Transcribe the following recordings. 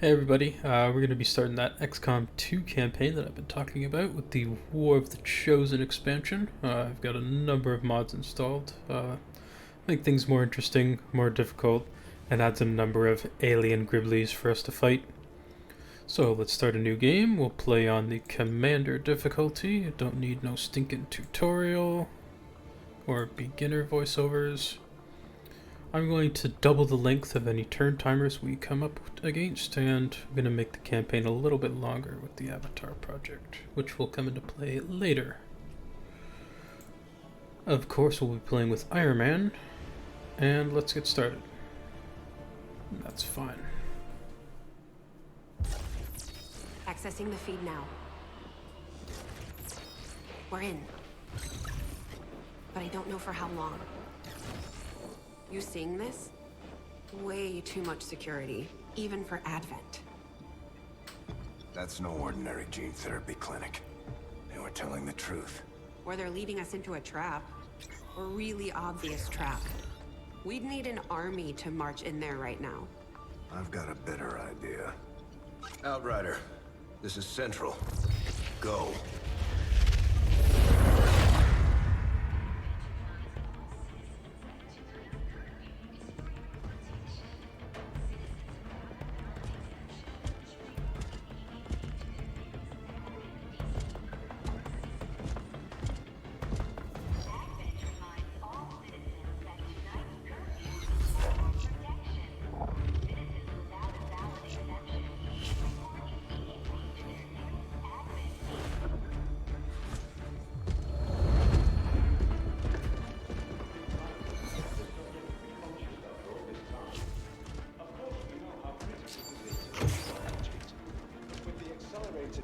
Hey everybody, we're going to be starting that XCOM 2 campaign that I've been talking about with the War of the Chosen expansion. I've got a number of mods installed, make things more interesting, more difficult, and adds a number of alien gribblies for us to fight. So let's start a new game. We'll play on the Commander difficulty. Don't need no stinking tutorial or beginner voiceovers. I'm going to double the length of any turn timers we come up against, and I'm going to make the campaign a little bit longer with the Avatar project, which will come into play later. Of course, we'll be playing with Iron Man, and let's get started. That's fine. Accessing the feed now. We're in. But I don't know for how long. You seeing this? Way too much security, even for Advent. That's no ordinary gene therapy clinic. They were telling the truth. Or they're leading us into a trap. A really obvious trap. We'd need an army to march in there right now. I've got a better idea. Outrider, this is Central. Go.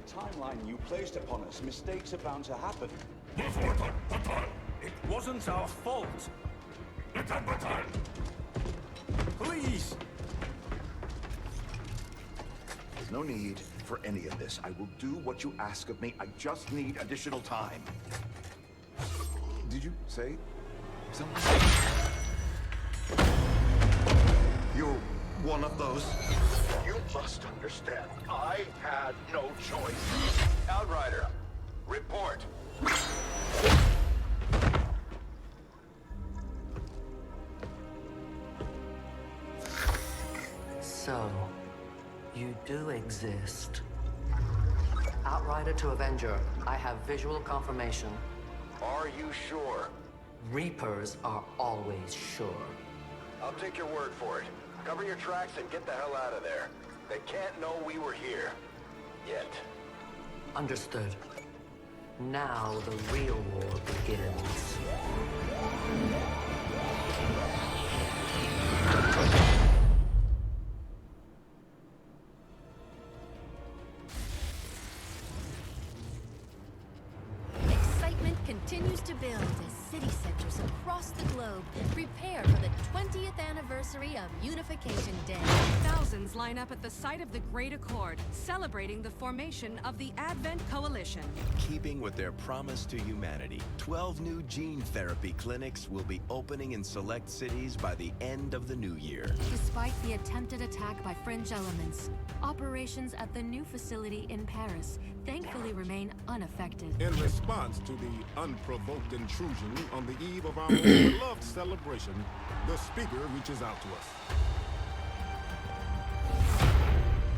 Timeline you placed upon us, mistakes are bound to happen. It wasn't our fault. Please! There's no need for any of this. I will do what you ask of me. I just need additional time. Did you say something? You're one of those? You must understand, I had no choice. Outrider, report. So, you do exist. Outrider to Avenger, I have visual confirmation. Are you sure? Reapers are always sure. I'll take your word for it. Cover your tracks and get the hell out of there. They can't know we were here. Yet. Understood. Now the real war begins. Excitement continues to build as city centers across the globe prepare for the 20th anniversary of Unification Day. Thousands line up at the site of the Great Accord, celebrating the formation of the Advent Coalition. Keeping with their promise to humanity, 12 new gene therapy clinics will be opening in select cities by the end of the new year. Despite the attempted attack by fringe elements, operations at the new facility in Paris thankfully remain unaffected. In response to the unprovoked intrusion on the eve of our most beloved celebration, the speaker reaches out to us.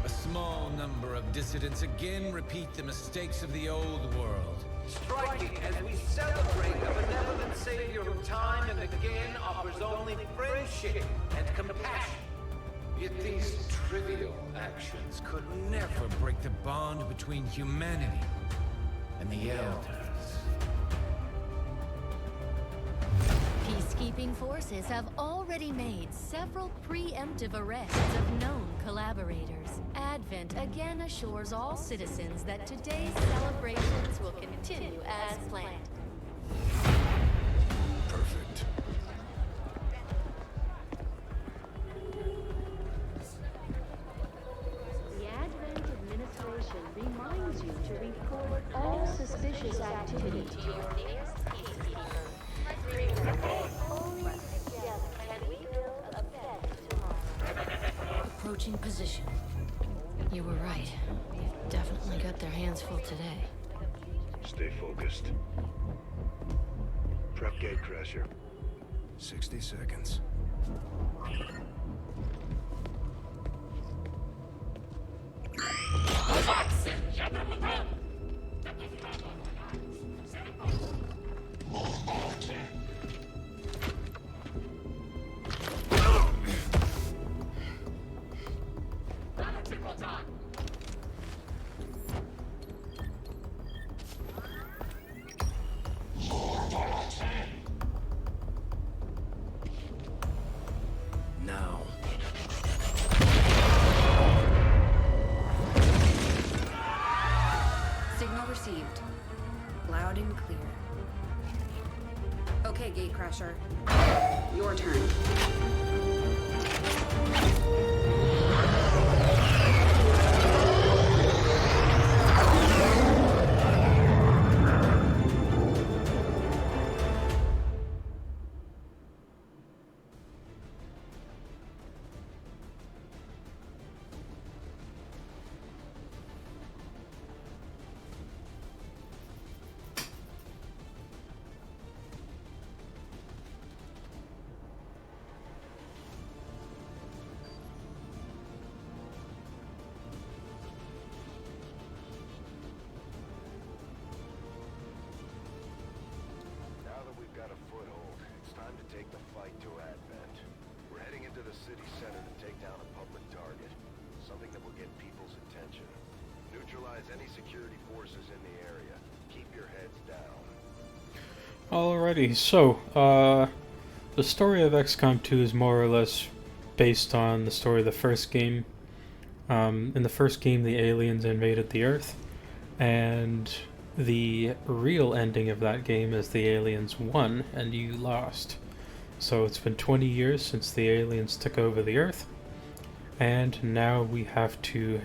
A small number of dissidents again repeat the mistakes of the old world. Striking as we celebrate a benevolent savior who time and again offers only friendship and compassion. Yet these trivial actions could never break the bond between humanity and the Elders. Peacekeeping forces have already made several preemptive arrests of known collaborators. Advent again assures all citizens that today's celebrations will continue as planned. Perfect. The Advent administration reminds you to report all suspicious activity to your nearest peacekeeper. Only together can we build a better tomorrow. Approaching position. You were right. They've definitely got their hands full today. Stay focused. Prep Gatecrasher. 60 seconds. Now. Signal received. Loud and clear. Okay, Gatecrasher. Your turn. Now that we've got a foothold, it's time to take the fight to Advent. We're heading into the city center to take down a public target. Something that will get people's attention. Neutralize any security forces in the area. Keep your heads down. Alrighty, so, the story of XCOM 2 is more or less based on the story of the first game. In the first game, the aliens invaded the Earth, and the real ending of that game is the aliens won and you lost. So it's been 20 years since the aliens took over the Earth, and now we have to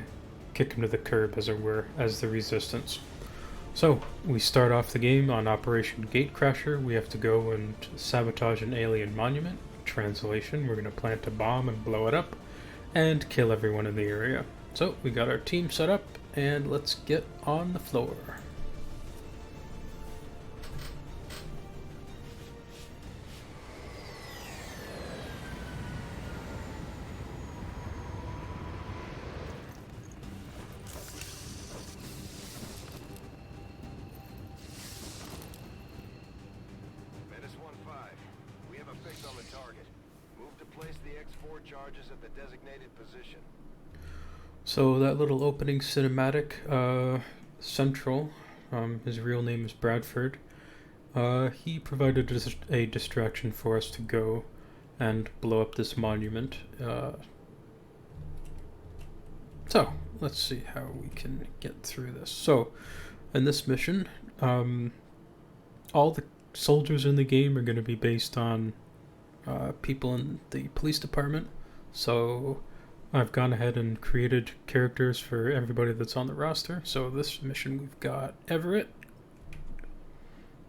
kick them to the curb, as it were, as the resistance. So we start off the game on Operation Gatecrasher. We have to go and sabotage an alien monument. Translation, we're going to plant a bomb and blow it up and kill everyone in the area. So we got our team set up, and let's get on the floor. Menace 1-5. We have a fix on the target. Move to place the X4 charges at the designated position. So that little opening cinematic, Central, his real name is Bradford, he provided a distraction for us to go and blow up this monument. So, let's see how we can get through this. So, in this mission, all the soldiers in the game are going to be based on people in the police department. So I've gone ahead and created characters for everybody that's on the roster. So this mission we've got Everett,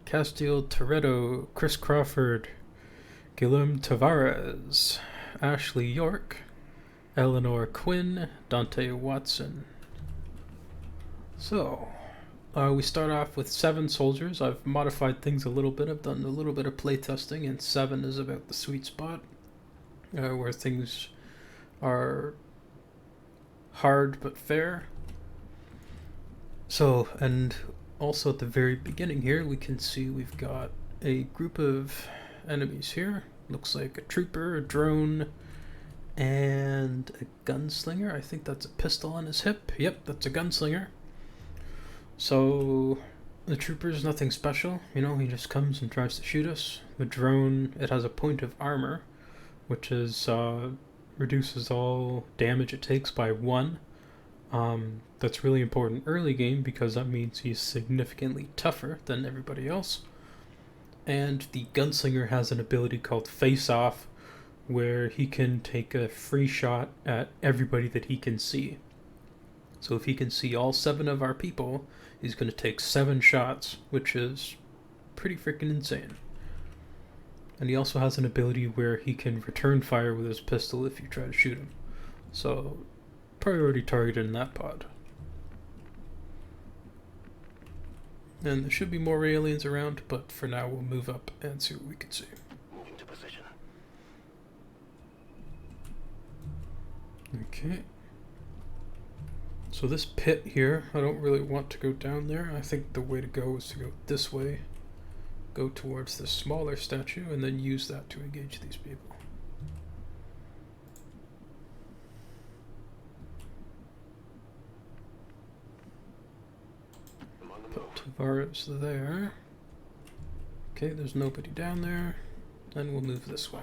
Castiel Toretto, Chris Crawford, Guillaume Tavares, Ashley York, Eleanor Quinn, Dante Watson. So we start off with 7 soldiers. I've modified things a little bit. I've done a little bit of playtesting, and 7 is about the sweet spot where things are hard but fair. So, and also at the very beginning here, we can see we've got a group of enemies here. Looks like a trooper, a drone, and a gunslinger. I think that's a pistol on his hip. Yep, that's a gunslinger. So the trooper's nothing special, you know, he just comes and tries to shoot us. The drone, it has a point of armor, which is reduces all damage it takes by 1. That's really important early game because that means he's significantly tougher than everybody else. And the gunslinger has an ability called Face Off, where he can take a free shot at everybody that he can see. So if he can see all 7 of our people, he's going to take 7 shots, which is pretty freaking insane. And he also has an ability where he can return fire with his pistol if you try to shoot him. So priority target in that pod. And there should be more aliens around, but for now we'll move up and see what we can see. Moving to position. Okay. So this pit here, I don't really want to go down there. I think the way to go is to go this way, go towards the smaller statue, and then use that to engage these people. Put Tavares there. Okay, there's nobody down there. Then we'll move this way.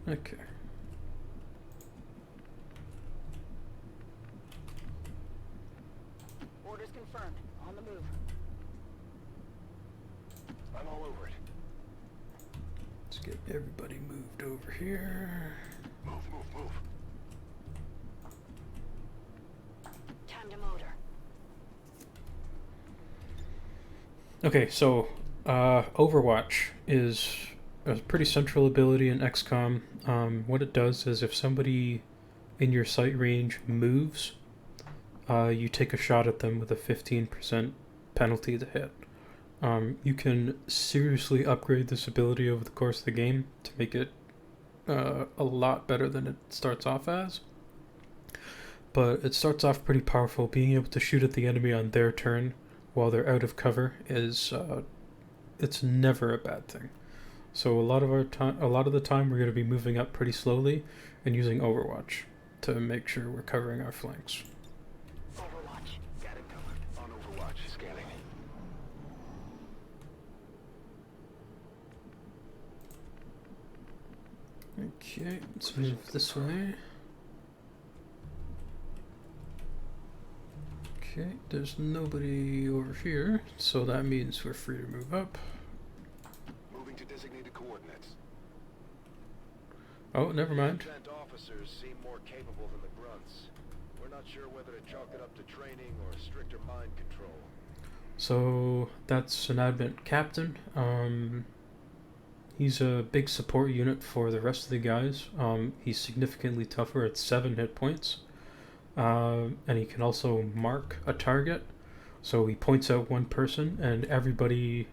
Okay. Orders confirmed. On the move. I'm all over it. Let's get everybody moved over here. Move, move, move. Time to motor. Okay, so Overwatch is a pretty central ability in XCOM. What it does is if somebody in your sight range moves, you take a shot at them with a 15% penalty to hit. You can seriously upgrade this ability over the course of the game to make it a lot better than it starts off as. But it starts off pretty powerful. Being able to shoot at the enemy on their turn while they're out of cover is it's never a bad thing. So a lot of the time we're going to be moving up pretty slowly and using Overwatch to make sure we're covering our flanks. Overwatch. Got it covered. On Overwatch. Scanning. Okay, let's move this way. Okay, there's nobody over here, so that means we're free to move up. Moving to designated coordinates. Oh, never mind. Advent officers seem more capable than the grunts. We're not sure whether to chalk it up to training or stricter mind control. So that's an Advent captain. He's a big support unit for the rest of the guys. He's significantly tougher at 7 hit points. And he can also mark a target. So he points out one person and everybody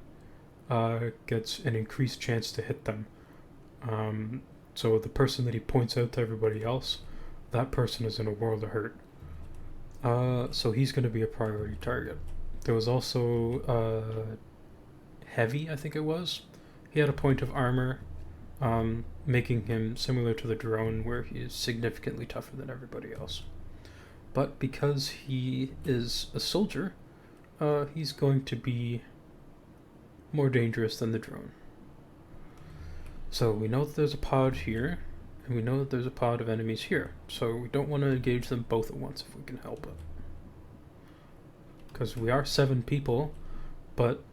gets an increased chance to hit them. So the person that he points out to everybody else, that person is in a world of hurt. So he's going to be a priority target. There was also Heavy, I think it was. He had a point of armor, making him similar to the drone, where he is significantly tougher than everybody else. But because he is a soldier, he's going to be more dangerous than the drone. So we know that there's a pod here, and we know that there's a pod of enemies here. So we don't want to engage them both at once if we can help it. Because we are 7 people, but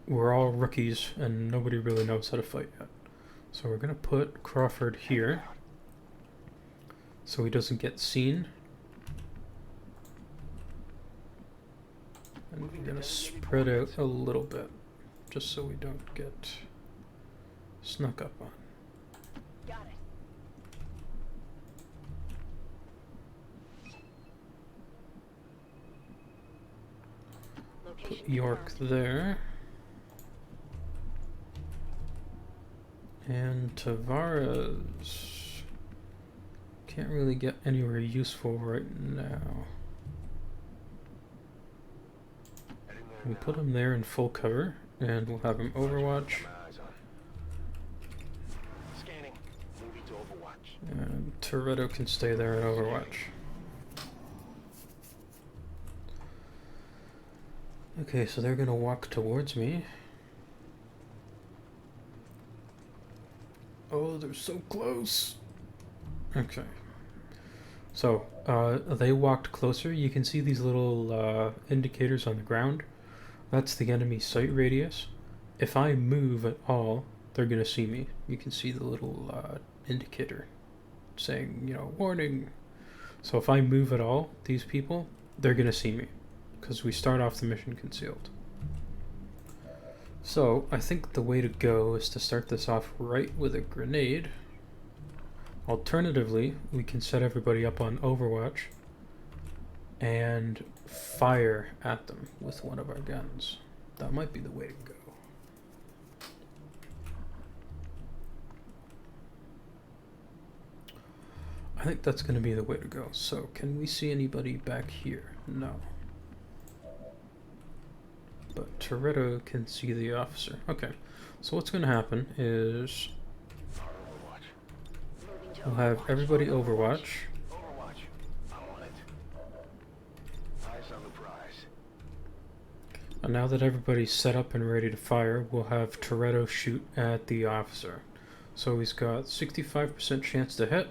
we're all rookies and nobody really knows how to fight yet. So we're going to put Crawford here so he doesn't get seen. And we're going to spread out a little bit just so we don't get snuck up on. Got it. Put York there. And Tavares can't really get anywhere useful right now. We'll put him there in full cover, and we'll have him Overwatch. Scanning. Moving to Overwatch. And Toretto can stay there in Overwatch. Okay, so they're gonna walk towards me. Oh, they're so close. Okay. So, they walked closer. You can see these little indicators on the ground. That's the enemy sight radius. If I move at all, they're going to see me. You can see the little indicator saying, you know, warning. So if I move at all, these people, they're going to see me. Because we start off the mission concealed. So, I think the way to go is to start this off right with a grenade. Alternatively, we can set everybody up on Overwatch and fire at them with one of our guns. That might be the way to go. I think that's going to be the way to go. So, can we see anybody back here? No. But Toretto can see the officer. Okay, so what's going to happen is we'll have everybody Overwatch. And now that everybody's set up and ready to fire, we'll have Toretto shoot at the officer. So he's got 65% chance to hit.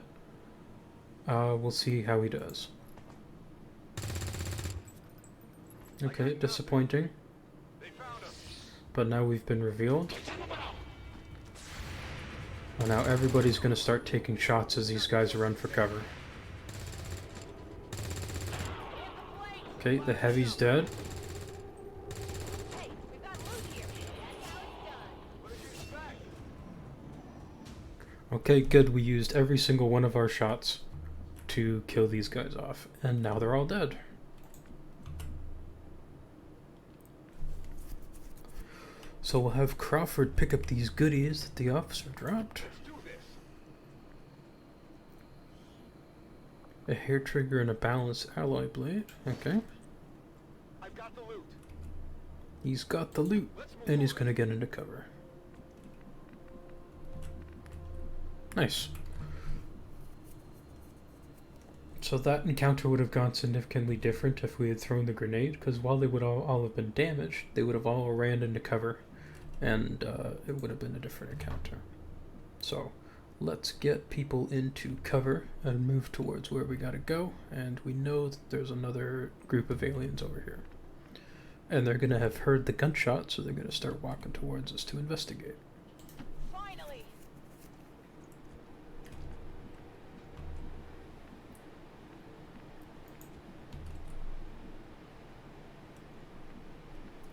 We'll see how he does. Okay, disappointing. But now we've been revealed. And now everybody's going to start taking shots as these guys run for cover. Okay, the heavy's dead. Okay, good. We used every single one of our shots to kill these guys off. And now they're all dead. So we'll have Crawford pick up these goodies that the officer dropped. A hair trigger and a balanced alloy blade. Okay. I've got the loot. He's got the loot, and he's gonna get into cover. Nice. So that encounter would have gone significantly different if we had thrown the grenade, because while they would all have been damaged, they would have all ran into cover, and it would have been a different encounter. So let's get people into cover and move towards where we gotta go, and we know that there's another group of aliens over here. And they're gonna have heard the gunshot, so they're gonna start walking towards us to investigate.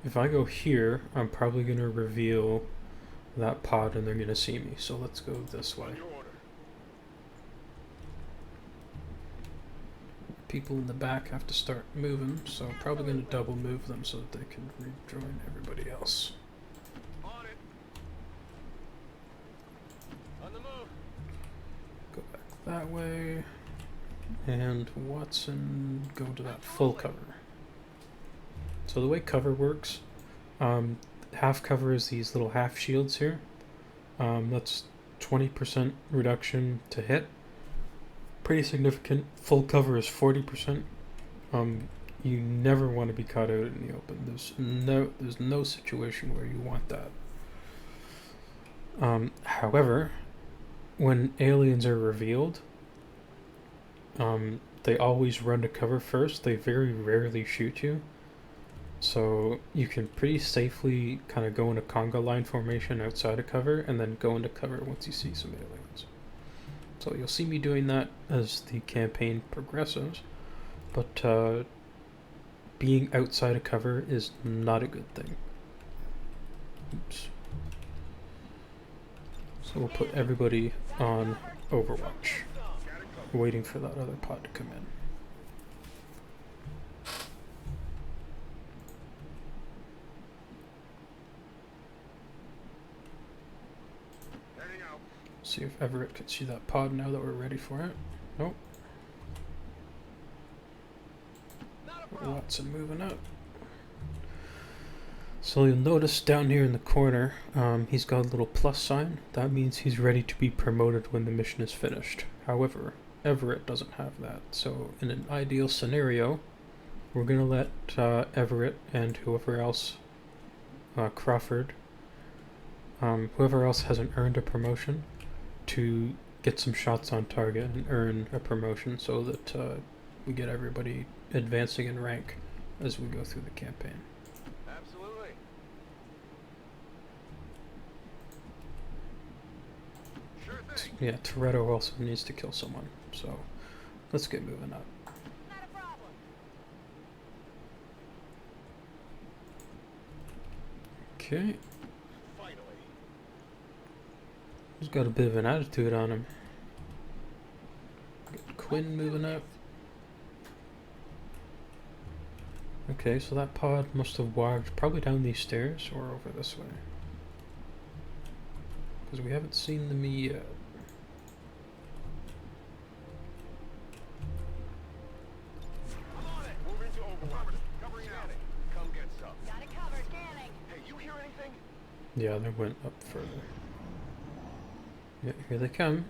If I go here, I'm probably going to reveal that pod and they're going to see me. So let's go this way. People in the back have to start moving, so I'm probably going to double move them so that they can rejoin everybody else. On it. On the move. Go back that way. And Watson, go to that full cover. So the way cover works, half cover is these little half shields here. That's 20% reduction to hit. Pretty significant. Full cover is 40%. You never want to be caught out in the open. There's no situation where you want that. However, when aliens are revealed, they always run to cover first. They very rarely shoot you. So you can pretty safely kind of go into conga line formation outside of cover and then go into cover once you see some aliens. So you'll see me doing that as the campaign progresses, but being outside of cover is not a good thing. Oops. So we'll put everybody on Overwatch, waiting for that other pod to come in. See if Everett can see that pod now that we're ready for it. Nope. Watson moving up. So you'll notice down here in the corner, he's got a little plus sign. That means he's ready to be promoted when the mission is finished. However, Everett doesn't have that. So in an ideal scenario, we're going to let Everett and whoever else, Crawford, whoever else hasn't earned a promotion, to get some shots on target and earn a promotion so that we get everybody advancing in rank as we go through the campaign. Absolutely. Sure thing. Yeah, Toretto also needs to kill someone, so let's get moving up. Not a problem. Okay. He's got a bit of an attitude on him. twin moving out. Okay, so that pod must have walked probably down these stairs or over this way. Because we haven't seen them yet. I'm on it. Move into overwatch. Covering out. Come get some. Got it covered, scanning. Hey, you hear anything? Yeah, they went up further. Yeah, here they come.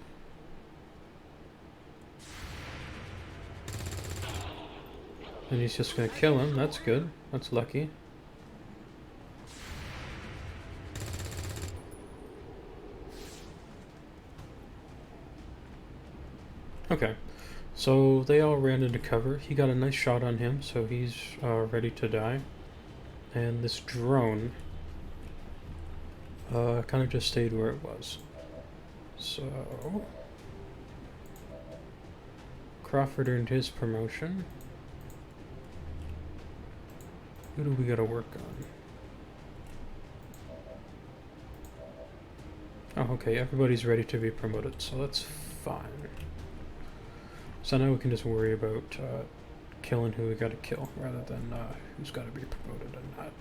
And he's just gonna kill him. That's good. That's lucky. Okay, so they all ran into cover. He got a nice shot on him, so he's ready to die. And this drone kind of just stayed where it was. So Crawford earned his promotion. Who do we gotta work on? Oh, okay, everybody's ready to be promoted, so that's fine. So now we can just worry about killing who we gotta kill, rather than who's gotta be promoted and not.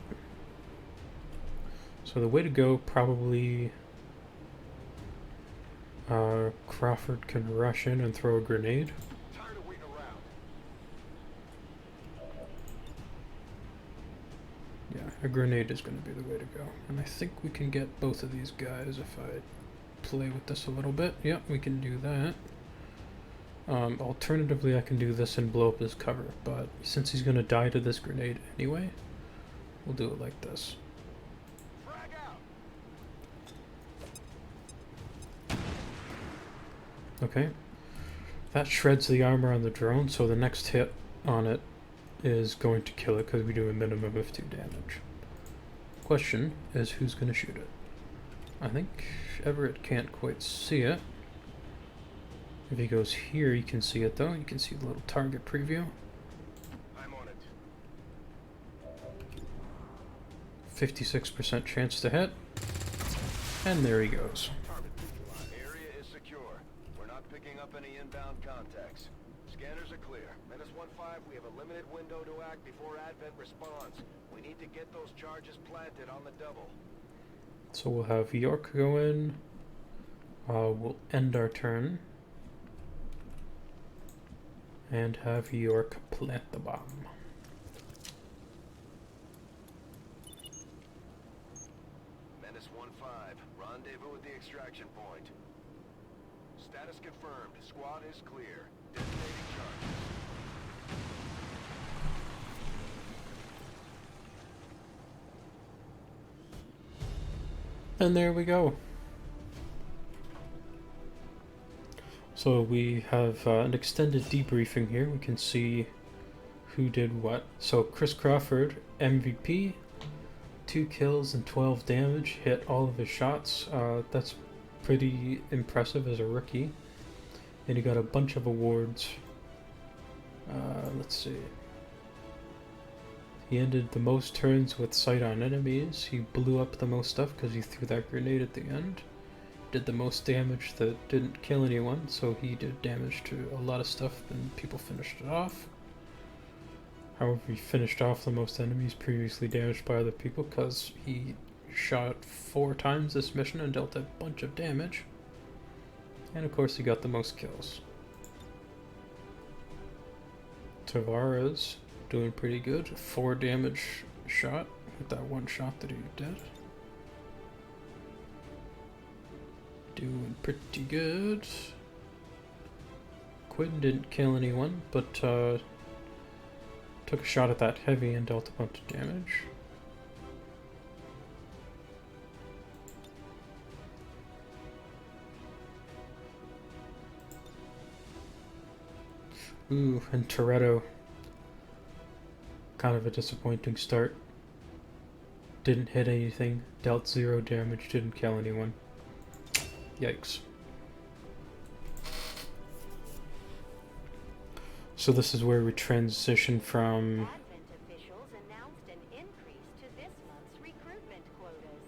So the way to go, probably Crawford can rush in and throw a grenade. Tired of waiting around. Yeah, a grenade is going to be the way to go. And I think we can get both of these guys if I play with this a little bit. Yep, we can do that. Alternatively, I can do this and blow up his cover, but since he's going to die to this grenade anyway, we'll do it like this. Frag out. Okay. That shreds the armor on the drone, so the next hit on it is going to kill it because we do a minimum of 2 damage. Question is who's going to shoot it. I think Everett can't quite see it. If he goes here, you can see it though. You can see the little target preview. I'm on it. 56% chance to hit. And there he goes. Area is secure. We're not picking up any inbound contacts. Scanners are clear. Menace 1-5, we have a limited window to act before Advent responds. We need to get those charges planted on the double. So we'll have York go in. We'll end our turn. And have York plant the bomb. Menace 1-5, rendezvous at the extraction point. Status confirmed. Squad is clear. Detonating charges. And there we go. So we have an extended debriefing here. We can see who did what. So Chris Crawford, MVP, 2 kills and 12 damage, hit all of his shots. That's pretty impressive as a rookie. And he got a bunch of awards. Let's see. He ended the most turns with sight on enemies. He blew up the most stuff because he threw that grenade at the end. Did the most damage that didn't kill anyone, so he did damage to a lot of stuff and people finished it off. However, he finished off the most enemies previously damaged by other people because he shot 4 times this mission and dealt a bunch of damage. And of course he got the most kills. Tavares doing pretty good. 4 damage shot with that 1 shot that he did. Doing pretty good. Quinn didn't kill anyone, but took a shot at that heavy and dealt a bunch of damage. Ooh, and Toretto. Kind of a disappointing start. Didn't hit anything, dealt 0 damage, didn't kill anyone. Yikes. So this is where we transition from Advent officials announced an increase to this month's recruitment quotas.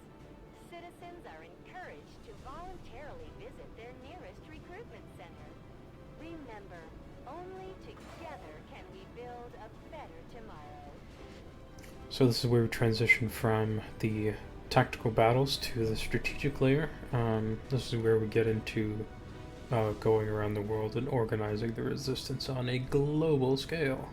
Citizens are encouraged to voluntarily visit their nearest recruitment center. Remember, So this is where we transition from the tactical battles to the strategic layer. This is where we get into going around the world and organizing the resistance on a global scale.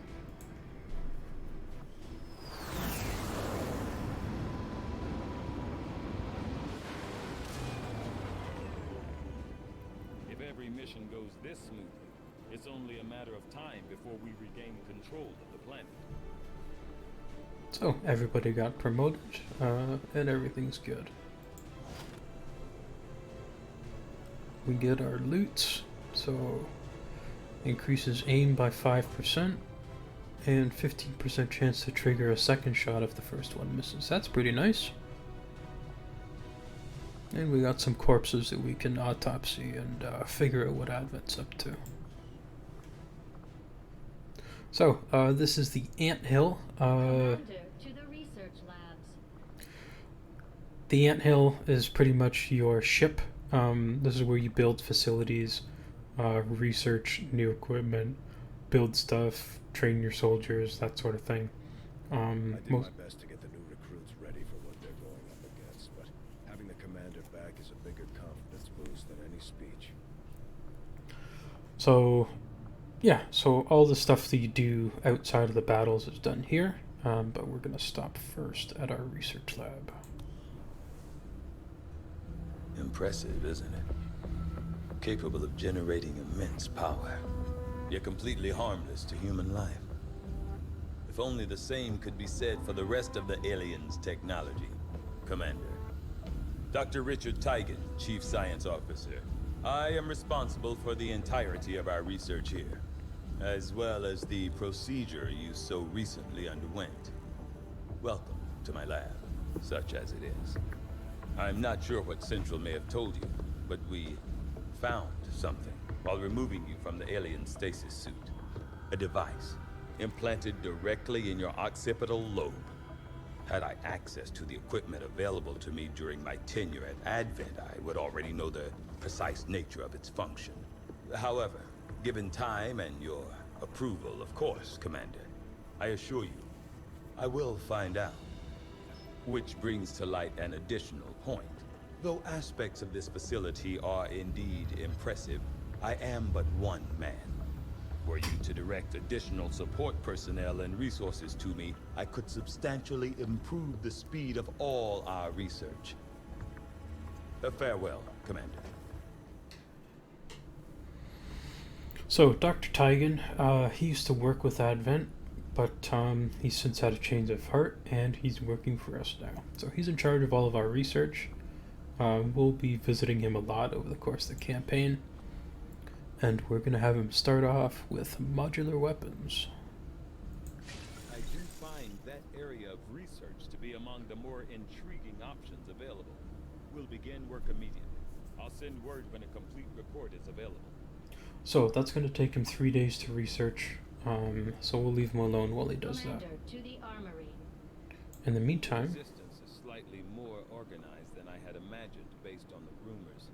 If every mission goes this smoothly, it's only a matter of time before we regain control of the planet. So everybody got promoted, and everything's good. We get our loots, so increases aim by 5% and 15% chance to trigger a second shot if the first one misses. That's pretty nice. And we got some corpses that we can autopsy and figure out what Advent's up to. So, this is the anthill. The anthill is pretty much your ship. This is where you build facilities, research new equipment, build stuff, train your soldiers, that sort of thing. I did my best to get the new recruits ready for what they're going up against, but having the commander back is a bigger confidence boost than any speech. So, yeah, so all the stuff that you do outside of the battles is done here, but we're going to stop first at our research lab. Impressive, isn't it? Capable of generating immense power, yet completely harmless to human life. If only the same could be said for the rest of the aliens' technology, Commander. Dr. Richard Tigan, Chief Science Officer. I am responsible for the entirety of our research here, as well as the procedure you so recently underwent. Welcome to my lab, such as it is. I'm not sure what Central may have told you, but we found something while removing you from the alien stasis suit. A device implanted directly in your occipital lobe. Had I access to the equipment available to me during my tenure at Advent, I would already know the precise nature of its function. However, given time and your approval, of course, Commander, I assure you, I will find out. Which brings to light an additional point. Though aspects of this facility are indeed impressive, I am but one man. Were you to direct additional support personnel and resources to me, I could substantially improve the speed of all our research. Farewell, Commander. So, Dr. Tigan, he used to work with Advent, but he's since had a change of heart, and he's working for us now. So he's in charge of all of our research. We'll be visiting him a lot over the course of the campaign, and we're going to have him start off with modular weapons. I do find that area of research to be among the more intriguing options available. We'll begin work immediately. I'll send word when a complete report is available. So that's going to take him 3 days to research. So we'll leave him alone while he does that. To the armory. In the meantime, Resistance is slightly more organized than I had imagined based on the rumors,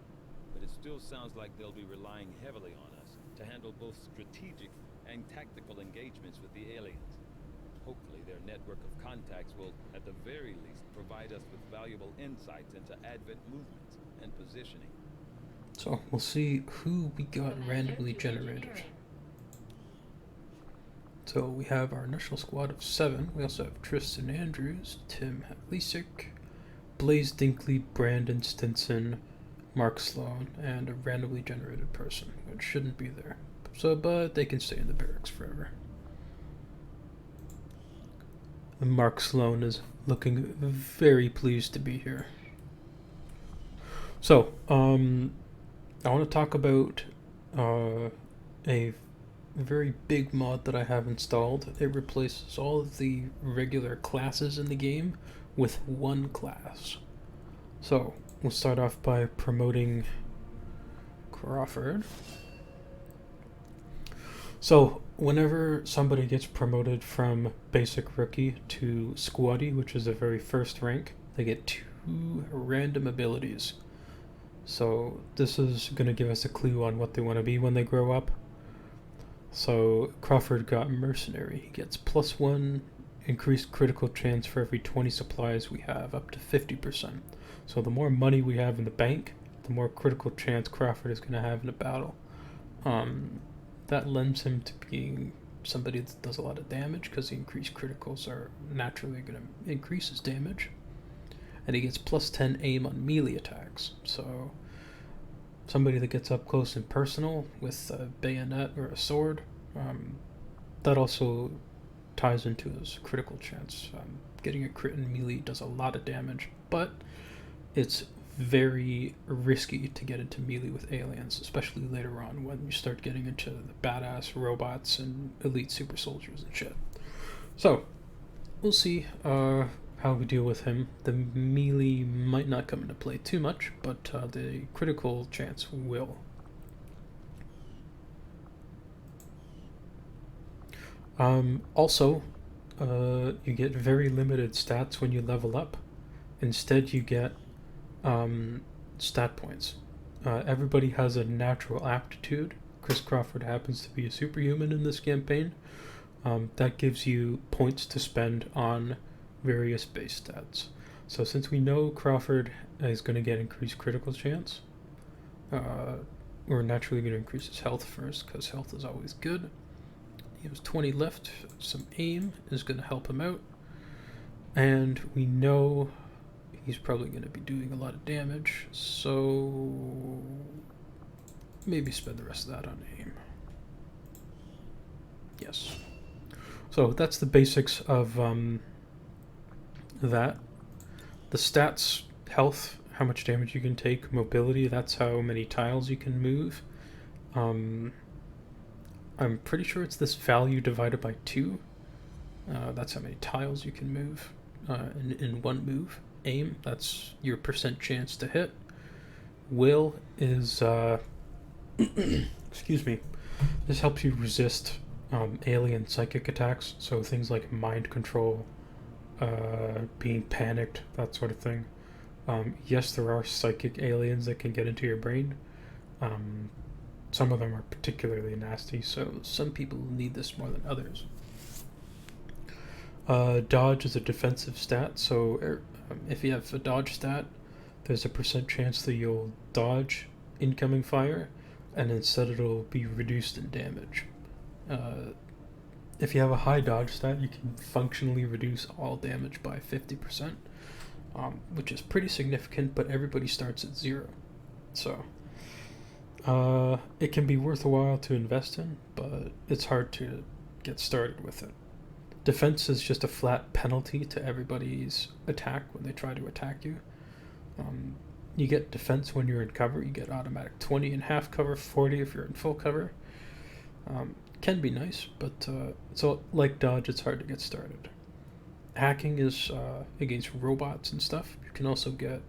but it still sounds like they'll be relying heavily on us to handle both strategic and tactical engagements with the aliens. Hopefully their network of contacts will, at the very least, provide us with valuable insights into Advent movements and positioning. so we'll see who we got randomly generated. So we have our initial squad of 7. We also have Tristan Andrews, Tim Lisick, Blaze Dinkley, Brandon Stinson, Mark Sloan, and a randomly generated person, which shouldn't be there. So, but they can stay in the barracks forever. And Mark Sloan is looking very pleased to be here. So, I want to talk about a very big mod that I have installed. It replaces all of the regular classes in the game with one class. So, we'll start off by promoting Crawford. So, whenever somebody gets promoted from basic rookie to squaddy, which is the very first rank, they get 2 random abilities. So, this is going to give us a clue on what they want to be when they grow up. So, Crawford got Mercenary. He gets +1 increased critical chance for every 20 supplies we have, up to 50%. So the more money we have in the bank, the more critical chance Crawford is going to have in a battle. That lends him to being somebody that does a lot of damage, because the increased criticals are naturally going to increase his damage. And he gets plus 10 aim on melee attacks. So somebody that gets up close and personal with a bayonet or a sword, that also ties into his critical chance. Getting a crit in melee does a lot of damage, but it's very risky to get into melee with aliens, especially later on when you start getting into the badass robots and elite super soldiers and shit. So we'll see how we deal with him. The melee might not come into play too much, but the critical chance will. Also, you get very limited stats when you level up. Instead, you get stat points. Everybody has a natural aptitude. Chris Crawford happens to be a superhuman in this campaign. That gives you points to spend on various base stats. So since we know Crawford is going to get increased critical chance, we're naturally going to increase his health first, because health is always good. He has 20 left. Some aim is going to help him out. And we know he's probably going to be doing a lot of damage, so maybe spend the rest of that on aim. Yes. So that's the basics of that. The stats, health, how much damage you can take, mobility, that's how many tiles you can move. I'm pretty sure it's this value divided by 2. That's how many tiles you can move in one move. Aim, that's your percent chance to hit. Will is excuse me, this helps you resist alien psychic attacks, so things like mind control, being panicked, that sort of thing. Yes, there are psychic aliens that can get into your brain. Some of them are particularly nasty, so some people need this more than others. Dodge is a defensive stat, so if you have a dodge stat, there's a percent chance that you'll dodge incoming fire, and instead it'll be reduced in damage. If you have a high dodge stat, you can functionally reduce all damage by 50%, which is pretty significant, but everybody starts at 0. So it can be worth a while to invest in, but it's hard to get started with it. Defense is just a flat penalty to everybody's attack when they try to attack you. You get defense when you're in cover. You get automatic 20 in half cover, 40 if you're in full cover. Can be nice, but so like dodge, it's hard to get started. Hacking is against robots and stuff. You can also get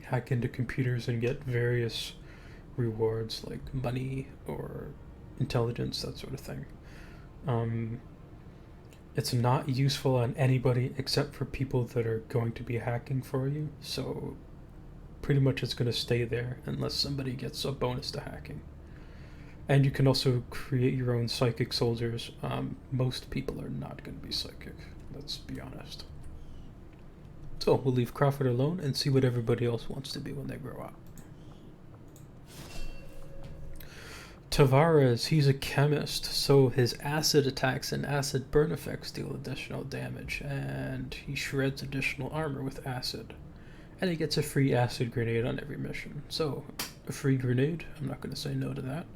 hack into computers and get various rewards like money or intelligence, that sort of thing. It's not useful on anybody except for people that are going to be hacking for you, so pretty much it's going to stay there unless somebody gets a bonus to hacking. And you can also create your own psychic soldiers. Most people are not going to be psychic, let's be honest. So we'll leave Crawford alone and see what everybody else wants to be when they grow up. Tavares, he's a chemist, so his acid attacks and acid burn effects deal additional damage, and he shreds additional armor with acid. And he gets a free acid grenade on every mission. So, a free grenade, I'm not going to say no to that.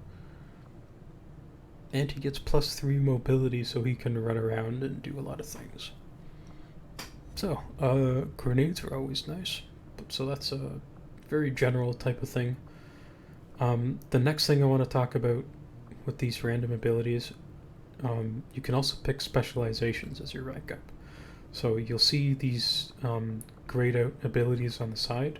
And he gets +3 mobility, so he can run around and do a lot of things. So, grenades are always nice. So that's a very general type of thing. The next thing I want to talk about with these random abilities, you can also pick specializations as your rank up. So you'll see these grayed out abilities on the side.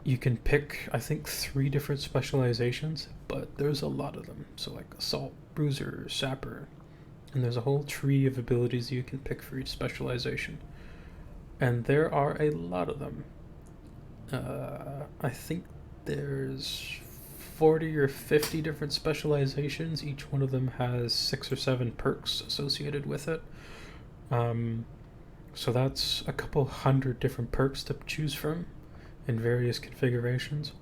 You can pick, I think, 3 different specializations, but there's a lot of them. So like Assault, Bruiser, Sapper, and there's a whole tree of abilities you can pick for each specialization. And there are a lot of them. I think there's 40 or 50 different specializations. Each one of them has 6 or 7 perks associated with it. So that's a couple hundred different perks to choose from in various configurations.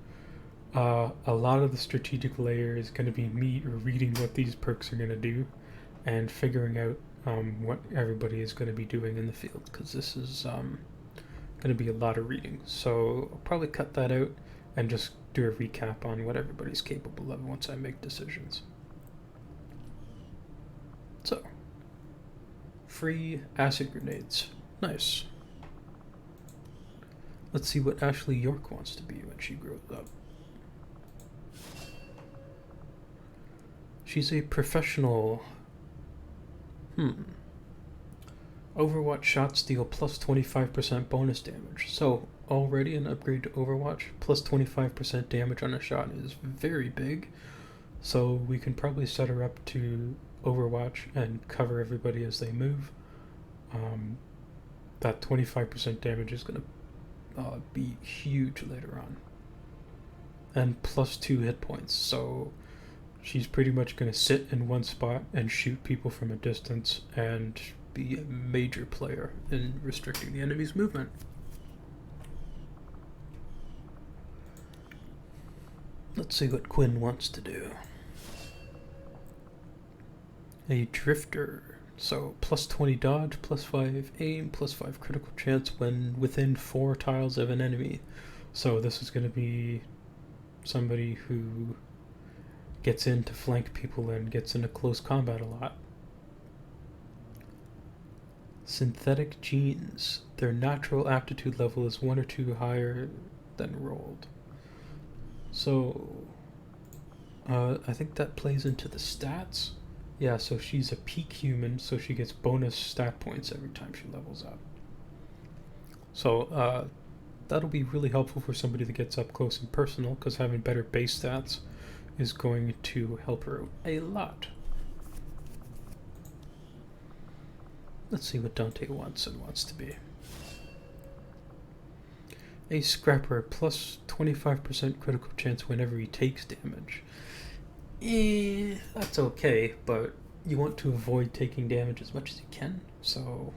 A lot of the strategic layer is going to be me reading what these perks are going to do and figuring out what everybody is going to be doing in the field, because this is going to be a lot of reading. So I'll probably cut that out and just do a recap on what everybody's capable of once I make decisions. So, free acid grenades. Nice. Let's see what Ashley York wants to be when she grows up. She's a professional. Overwatch shots deal plus 25% bonus damage. So, already an upgrade to Overwatch, plus 25% damage on a shot is very big. So, we can probably set her up to Overwatch and cover everybody as they move. That 25% damage is going to be huge later on. And plus 2 hit points, so she's pretty much going to sit in one spot and shoot people from a distance and be a major player in restricting the enemy's movement. Let's see what Quinn wants to do. A drifter. So, plus 20 dodge, plus 5 aim, plus 5 critical chance when within 4 tiles of an enemy. So this is going to be somebody who gets in to flank people and gets into close combat a lot. Synthetic genes. Their natural aptitude level is 1 or 2 higher than rolled. So, I think that plays into the stats. Yeah, so she's a peak human, so she gets bonus stat points every time she levels up. So that'll be really helpful for somebody that gets up close and personal, because having better base stats is going to help her out a lot. Let's see what Dante wants and wants to be. A scrapper, plus 25% critical chance whenever he takes damage. That's okay, but you want to avoid taking damage as much as you can, so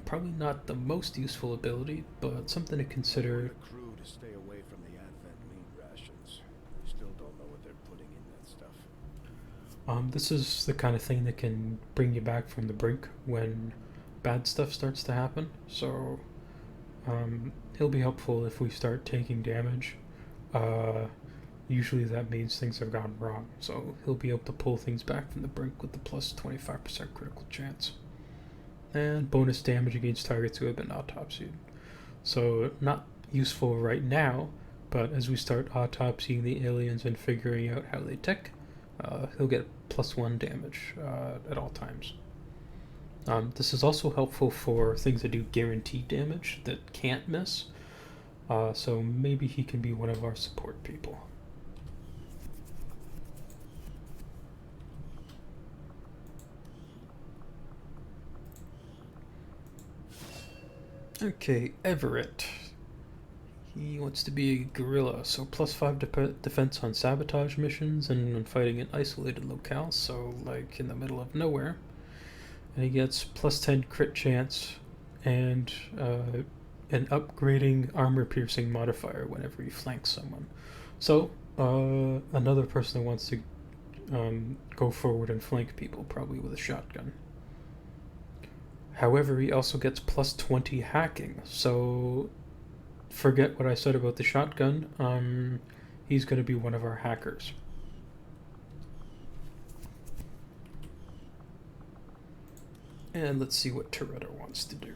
probably not the most useful ability, but something to consider. Crew to stay away from the Advent meat rations. We still don't know what they're putting in that stuff. This is the kind of thing that can bring you back from the brink when bad stuff starts to happen, so he'll be helpful if we start taking damage. Usually that means things have gone wrong, so he'll be able to pull things back from the brink with the plus 25% critical chance. And bonus damage against targets who have been autopsied. So not useful right now, but as we start autopsying the aliens and figuring out how they tick, he'll get plus 1 damage at all times. This is also helpful for things that do guaranteed damage that can't miss, so maybe he can be one of our support people. Okay, Everett. He wants to be a guerilla, so plus 5 defense on sabotage missions and on fighting in isolated locales, so like in the middle of nowhere. And he gets plus 10 crit chance and an upgrading armor piercing modifier whenever he flanks someone. So, another person that wants to go forward and flank people, probably with a shotgun. However, he also gets plus 20 hacking, so forget what I said about the shotgun. He's going to be one of our hackers. And let's see what Toretto wants to do.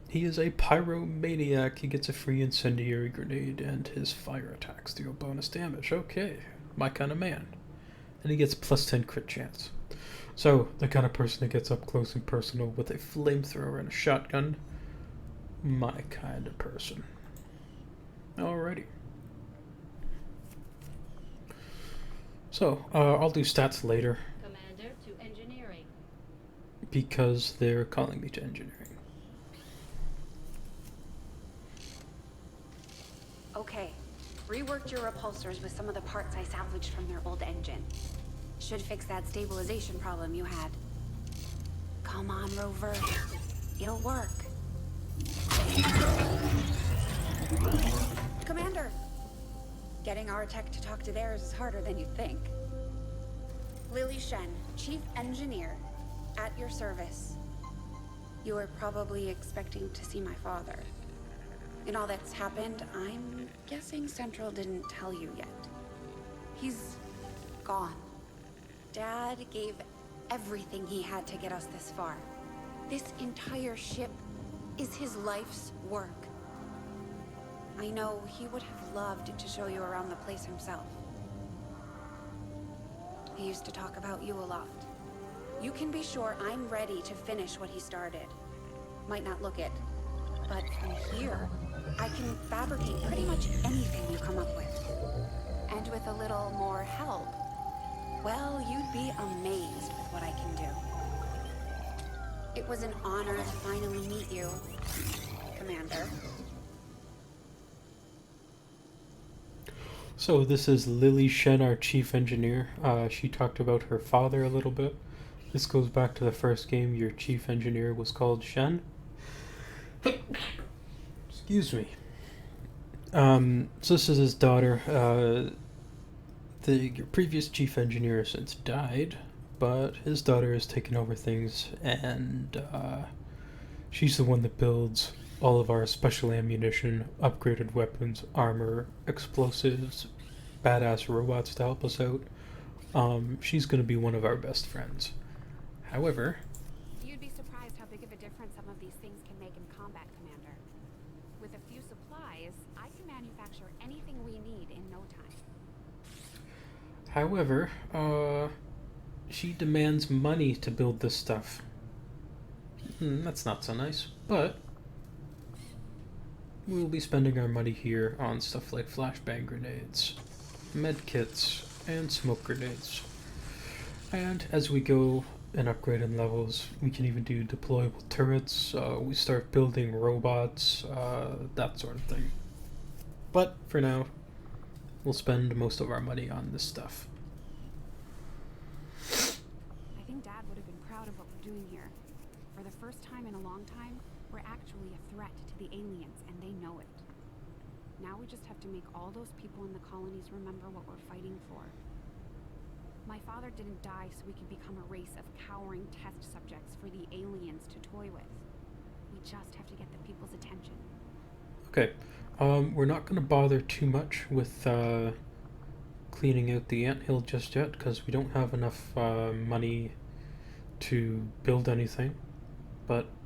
He is a pyromaniac. He gets a free incendiary grenade, and his fire attacks deal bonus damage. Okay, my kind of man. And he gets plus 10 crit chance. So, the kind of person that gets up close and personal with a flamethrower and a shotgun. My kind of person. Alrighty. So, I'll do stats later. Commander to engineering. Because they're calling me to engineering. Okay. Reworked your repulsors with some of the parts I salvaged from their old engine. Should fix that stabilization problem you had. Come on, Rover. It'll work. Commander! Getting our tech to talk to theirs is harder than you'd think. Lily Shen, Chief Engineer, at your service. You were probably expecting to see my father. In all that's happened, I'm guessing Central didn't tell you yet. He's gone. Dad gave everything he had to get us this far. This entire ship is his life's work. I know he would have loved to show you around the place himself. He used to talk about you a lot. You can be sure I'm ready to finish what he started. Might not look it, but from here, I can fabricate pretty much anything you come up with. And with a little more help, well, you'd be amazed with what I can do. It was an honor to finally meet you, Commander. So this is Lily Shen, our chief engineer. She talked about her father a little bit. This goes back to the first game. Your chief engineer was called Shen. Excuse me. So this is his daughter. Your previous chief engineer has since died, but his daughter has taken over things, and she's the one that builds all of our special ammunition, upgraded weapons, armor, explosives, badass robots to help us out. She's going to be one of our best friends. However, You'd be surprised how big of a difference some of these things can make in combat, Commander. With a few supplies, I can manufacture anything we need in no time. However, she demands money to build this stuff. That's not so nice, but we'll be spending our money here on stuff like flashbang grenades, med kits, and smoke grenades. And as we go and upgrade in levels, we can even do deployable turrets, we start building robots, that sort of thing. But for now, we'll spend most of our money on this stuff. I think Dad would have been proud of what we're doing here. For the first time in a long time, we're actually a threat to the aliens, and they know it. Now we just have to make all those people in the colonies remember what we're fighting for. My father didn't die so we could become a race of cowering test subjects for the aliens to toy with. We just have to get the people's attention. Okay, we're not going to bother too much with cleaning out the anthill just yet, because we don't have enough money to build anything.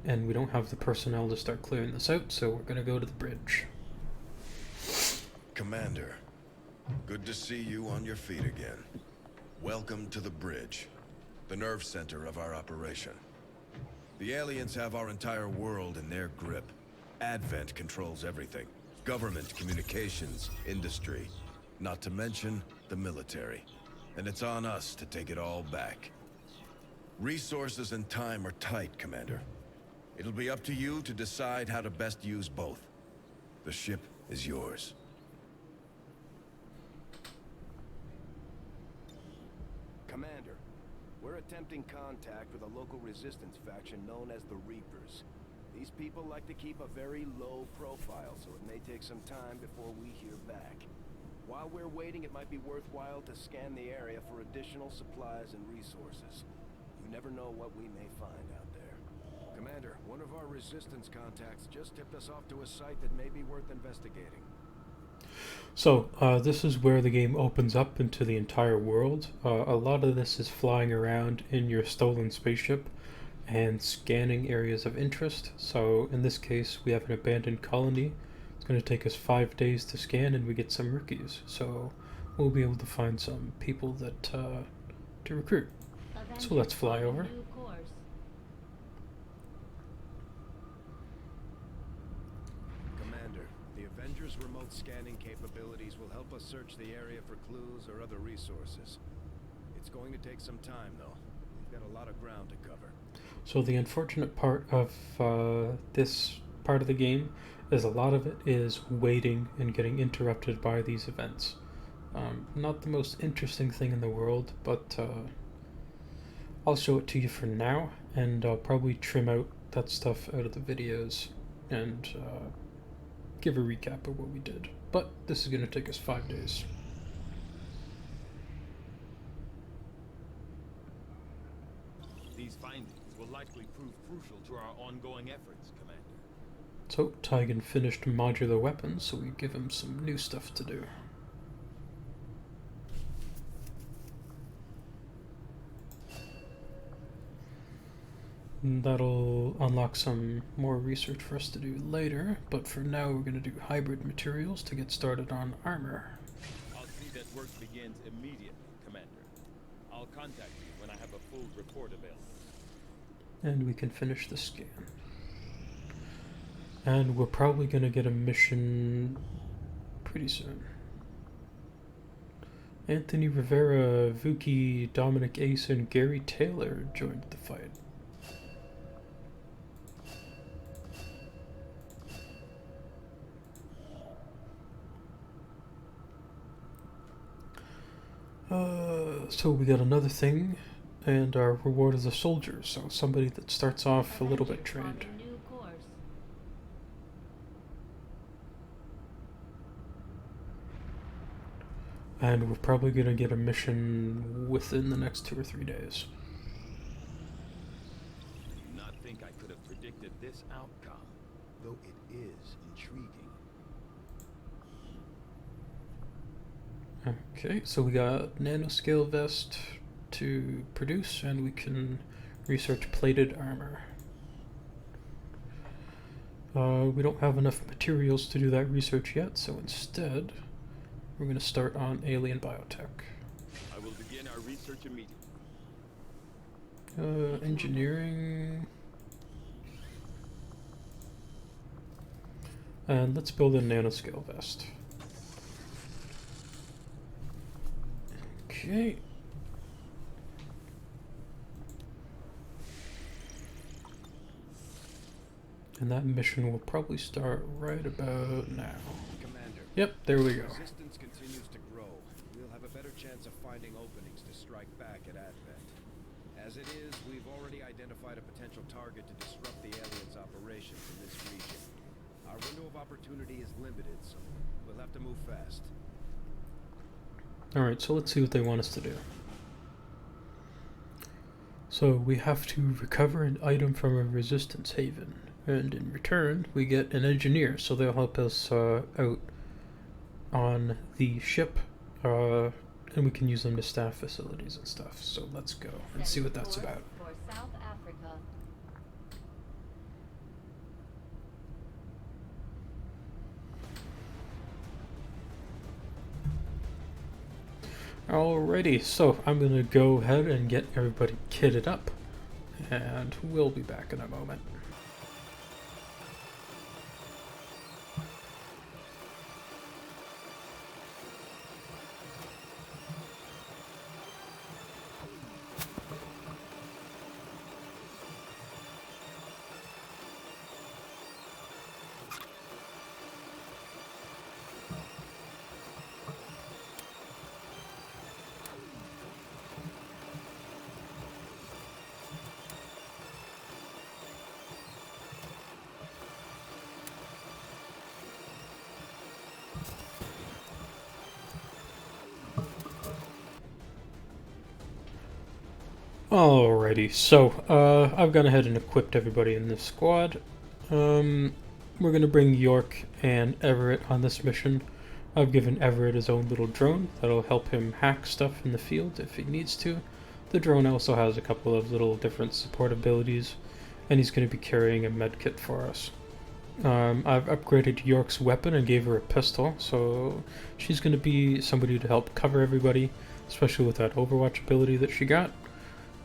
And we don't have the personnel to start clearing this out, so we're going to go to the bridge. Commander, good to see you on your feet again. Welcome to the bridge, the nerve center of our operation. The aliens have our entire world in their grip. Advent controls everything. Government, communications, industry. Not to mention the military. And it's on us to take it all back. Resources and time are tight, Commander. It'll be up to you to decide how to best use both. The ship is yours. Commander, we're attempting contact with a local resistance faction known as the Reapers. These people like to keep a very low profile, so it may take some time before we hear back. While we're waiting, it might be worthwhile to scan the area for additional supplies and resources. You never know what we may find out there. Commander, one of our resistance contacts just tipped us off to a site that may be worth investigating. So, this is where the game opens up into the entire world. A lot of this is flying around in your stolen spaceship and scanning areas of interest. So, in this case, we have an abandoned colony. It's going to take us 5 days to scan, and we get some rookies. So, we'll be able to find some people that to recruit. So let's fly over. Commander, the Avengers' remote scanning capabilities will help us search the area for clues or other resources. It's going to take some time, though. We've got a lot of ground to cover. So the unfortunate part of this part of the game is a lot of it is waiting and getting interrupted by these events. Not the most interesting thing in the world, but I'll show it to you for now, and I'll probably trim out that stuff out of the videos and give a recap of what we did. But this is going to take us 5 days. These findings will likely prove crucial to our ongoing efforts, Commander. So, Tygan finished modular weapons, so we give him some new stuff to do. And that'll unlock some more research for us to do later, but for now we're going to do hybrid materials to get started on armor. I'll see that work begins immediately, Commander. I'll contact you when I have a full report available. And we can finish the scan. And we're probably going to get a mission pretty soon. Anthony Rivera, Vuki, Dominic Ace, and Gary Taylor joined the fight. So we got another thing, and our reward is a soldier, so somebody that starts off a little bit trained. And we're probably going to get a mission within the next 2 or 3 days. I do not think I could have predicted this outcome, though it is intriguing. Okay, so we got nanoscale vest to produce, and we can research plated armor. We don't have enough materials to do that research yet, so instead we're going to start on alien biotech. I will begin our research immediately. Engineering. And let's build a nanoscale vest. Okay. And that mission will probably start right about now. Commander. Yep, there we go. Resistance continues to grow. We'll have a better chance of finding openings to strike back at Advent. As it is, we've already identified a potential target to disrupt the aliens' operations in this region. Our window of opportunity is limited, so we'll have to move fast. Alright, so let's see what they want us to do. So we have to recover an item from a resistance haven, and in return we get an engineer, so they'll help us out on the ship, and we can use them to staff facilities and stuff. So let's go and see what that's about. For South Africa. Alrighty, so I'm gonna go ahead and get everybody kitted up, and we'll be back in a moment. Alrighty, so I've gone ahead and equipped everybody in this squad. We're gonna bring York and Everett on this mission. I've given Everett his own little drone that'll help him hack stuff in the field if he needs to. The drone also has a couple of little different support abilities, and he's gonna be carrying a medkit for us. I've upgraded York's weapon and gave her a pistol, so she's gonna be somebody to help cover everybody, especially with that Overwatch ability that she got.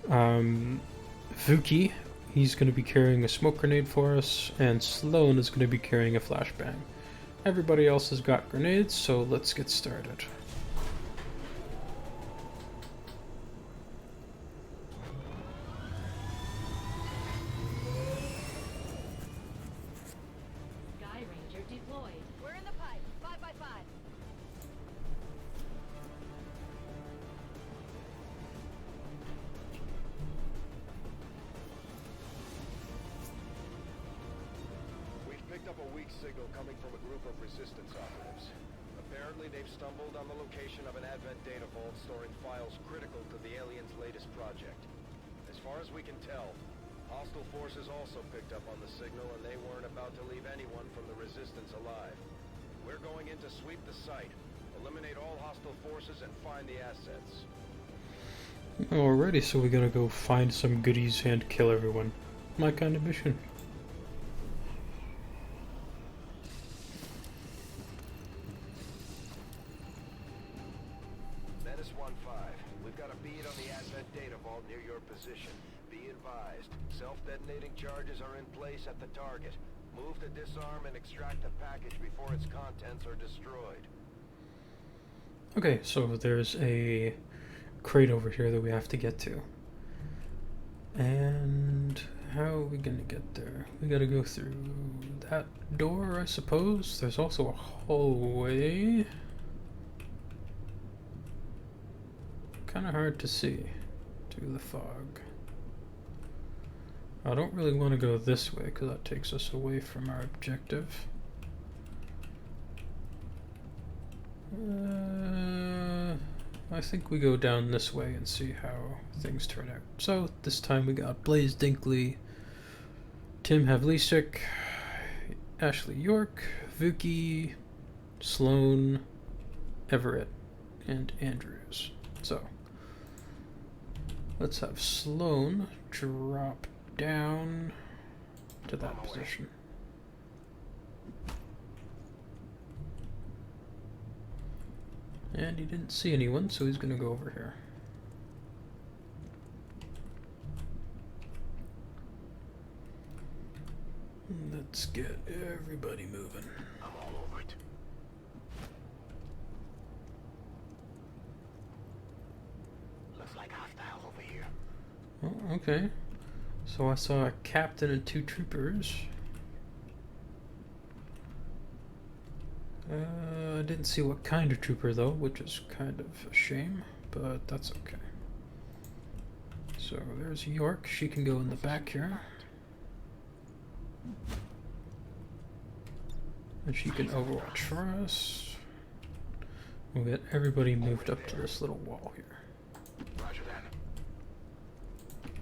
Vuki, he's going to be carrying a smoke grenade for us, and Sloan is going to be carrying a flashbang. Everybody else has got grenades, so let's get started. Sky Ranger deployed. We're in the pipe. 5x5. up a weak signal coming from a group of resistance operatives. Apparently, they've stumbled on the location of an Advent data vault storing files critical to the aliens' latest project. As far as we can tell, hostile forces also picked up on the signal, and they weren't about to leave anyone from the resistance alive. We're going in to sweep the site, eliminate all hostile forces, and find the assets. Alrighty, so we gotta go find some goodies and kill everyone. My kind of mission. Menace 1-5, we've got a bead on the Advent data vault near your position. Be advised, self-detonating charges are in place at the target. Move to disarm and extract the package before its contents are destroyed. Okay, so there's a crate over here that we have to get to. And how are we gonna get there? We gotta go through that door, I suppose. There's also a hallway. Kinda hard to see through the fog. I don't really want to go this way because that takes us away from our objective. I think we go down this way and see how things turn out. So this time we got Blaze Dinkley, Tim Havlicek, Ashley York, Vuki, Sloan, Everett, and Andrews. So let's have Sloan drop down to that position. And he didn't see anyone, so he's gonna go over here. Let's get everybody moving. I'm all over it. Looks like hostiles over here. Oh, okay. So I saw a captain and 2 troopers. I didn't see what kind of trooper though, which is kind of a shame, but that's okay. So there's York. She can go in the back here. And she can overwatch for us. We'll get everybody moved up to this little wall here. Roger that.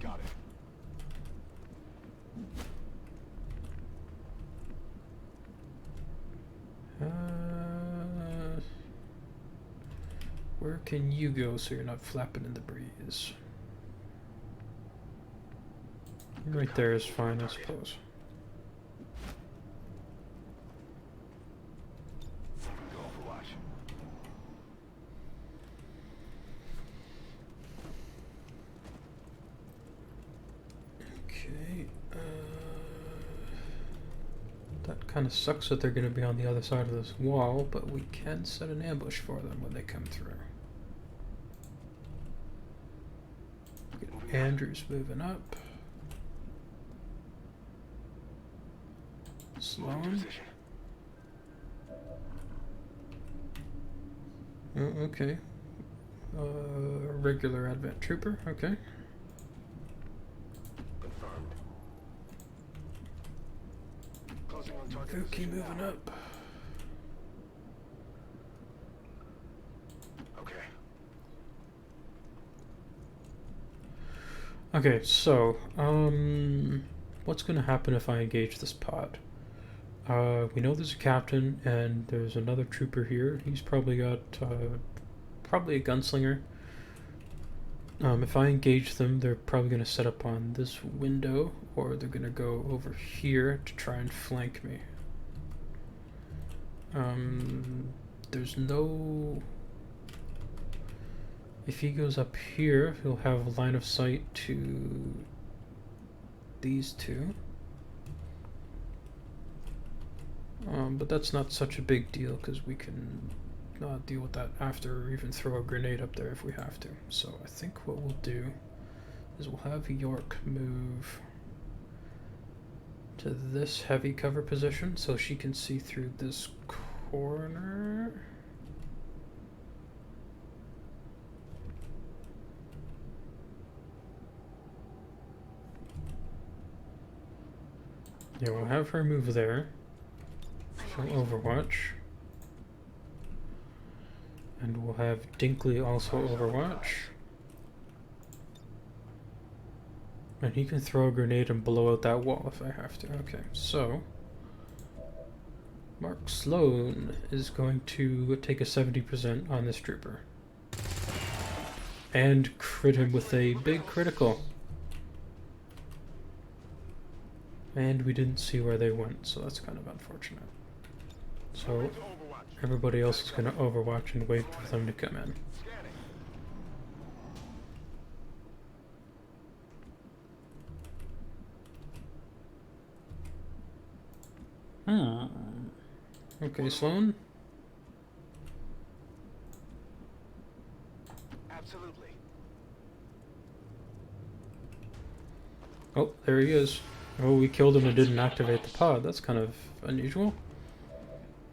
Got it. Where can you go so you're not flapping in the breeze? Right there is fine, I suppose. Go overwatch. Okay. That kind of sucks that they're going to be on the other side of this wall, but we can set an ambush for them when they come through. Get Andrews moving up. Sloan. Oh, okay. Regular Advent Trooper, okay. Confirmed. Closing on target. Vuki moving up. Okay. Okay, so, what's gonna happen if I engage this pod? We know there's a captain and there's another trooper here. He's probably got, probably a gunslinger. If I engage them, they're probably gonna set up on this window, or they're gonna go over here to try and flank me. There's no... If he goes up here, he'll have a line of sight to these two. But that's not such a big deal because we can deal with that after, or even throw a grenade up there if we have to. So I think what we'll do is we'll have York move to this heavy cover position so she can see through this corner. Yeah, we'll have her move there. also overwatch. And we'll have Dinkley also overwatch. And he can throw a grenade and blow out that wall if I have to. Okay, so Mark Sloan is going to take a 70% on this trooper. And crit him with a big critical. And we didn't see where they went, so that's kind of unfortunate. So everybody else is going to overwatch and wait for them to come in. Okay, Sloan. Absolutely. Oh, there he is. Oh, we killed him and didn't activate the pod. That's kind of unusual.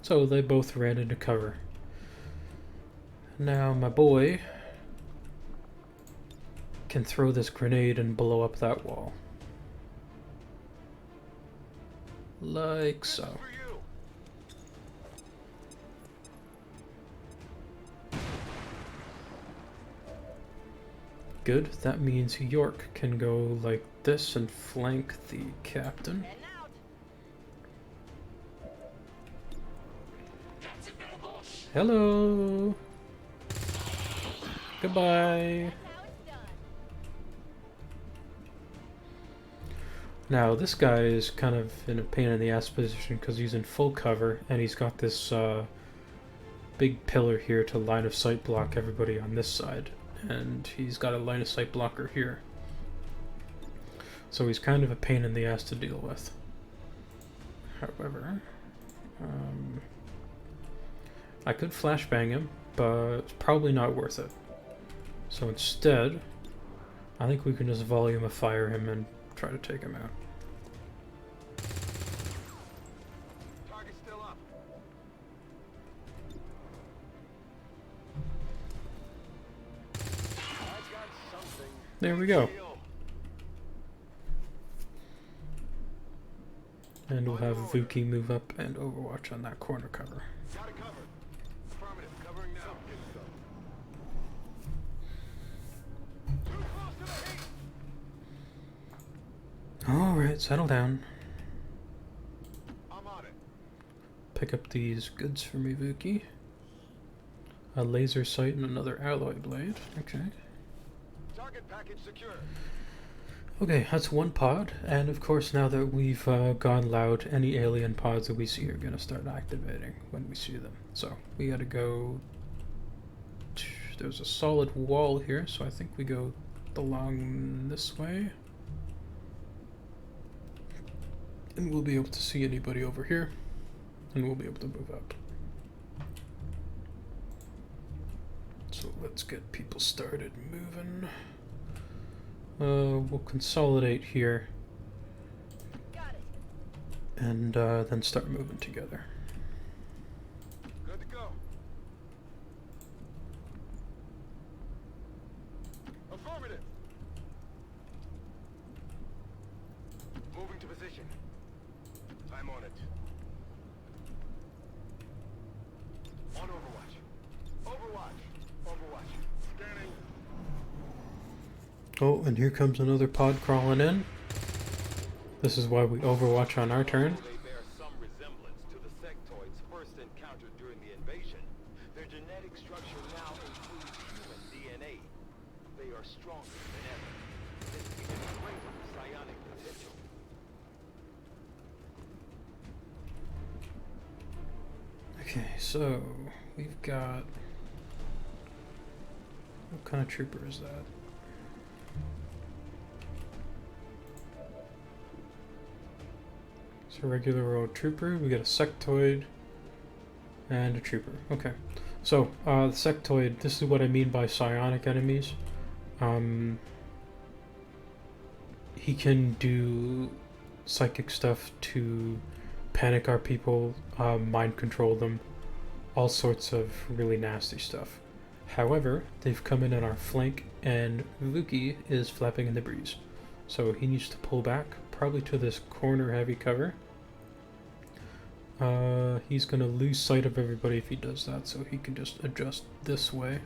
So they both ran into cover. Now my boy can throw this grenade and blow up that wall. Like so. Good, that means York can go like this and flank the captain. Hello! Goodbye! Now this guy is kind of in a pain in the ass position because he's in full cover and he's got this big pillar here to line of sight block everybody on this side. And he's got a line of sight blocker here. So he's kind of a pain in the ass to deal with. However, I could flashbang him, but it's probably not worth it. So instead, I think we can just volume of fire him and try to take him out. Target's still up. There we go. And we'll have Vuki move up and overwatch on that corner cover. Got it covered. Affirmative. Covering now. Too close to the heat. Alright, settle down. I'm on it. Pick up these goods for me, Vuki. A laser sight and another alloy blade. Okay. Target package secure. Okay, that's one pod, and of course now that we've gone loud, any alien pods that we see are going to start activating when we see them. So, we gotta go... There's a solid wall here, so I think we go along this way. And we'll be able to see anybody over here, and we'll be able to move up. So let's get people started moving. We'll consolidate here and then start moving together. Good to go. Affirmative. Moving to position. I'm on it. On Overwatch. Overwatch. Overwatch. Scanning. Oh, and here comes another pod crawling in. This is why we overwatch on our turn. They bear some resemblance to the sectoids first encountered during the invasion. Their genetic structure now includes human DNA. They are stronger than ever. This even greater psionic potential. Okay, so we've got... What kind of trooper is that? It's a regular old trooper. We got a sectoid and a trooper. Okay, so the sectoid, this is what I mean by psionic enemies. He can do psychic stuff to panic our people, mind control them, all sorts of really nasty stuff. However, they've come in on our flank and Vuki is flapping in the breeze. So he needs to pull back, probably to this corner heavy cover. He's gonna lose sight of everybody if he does that, so he can just adjust this way.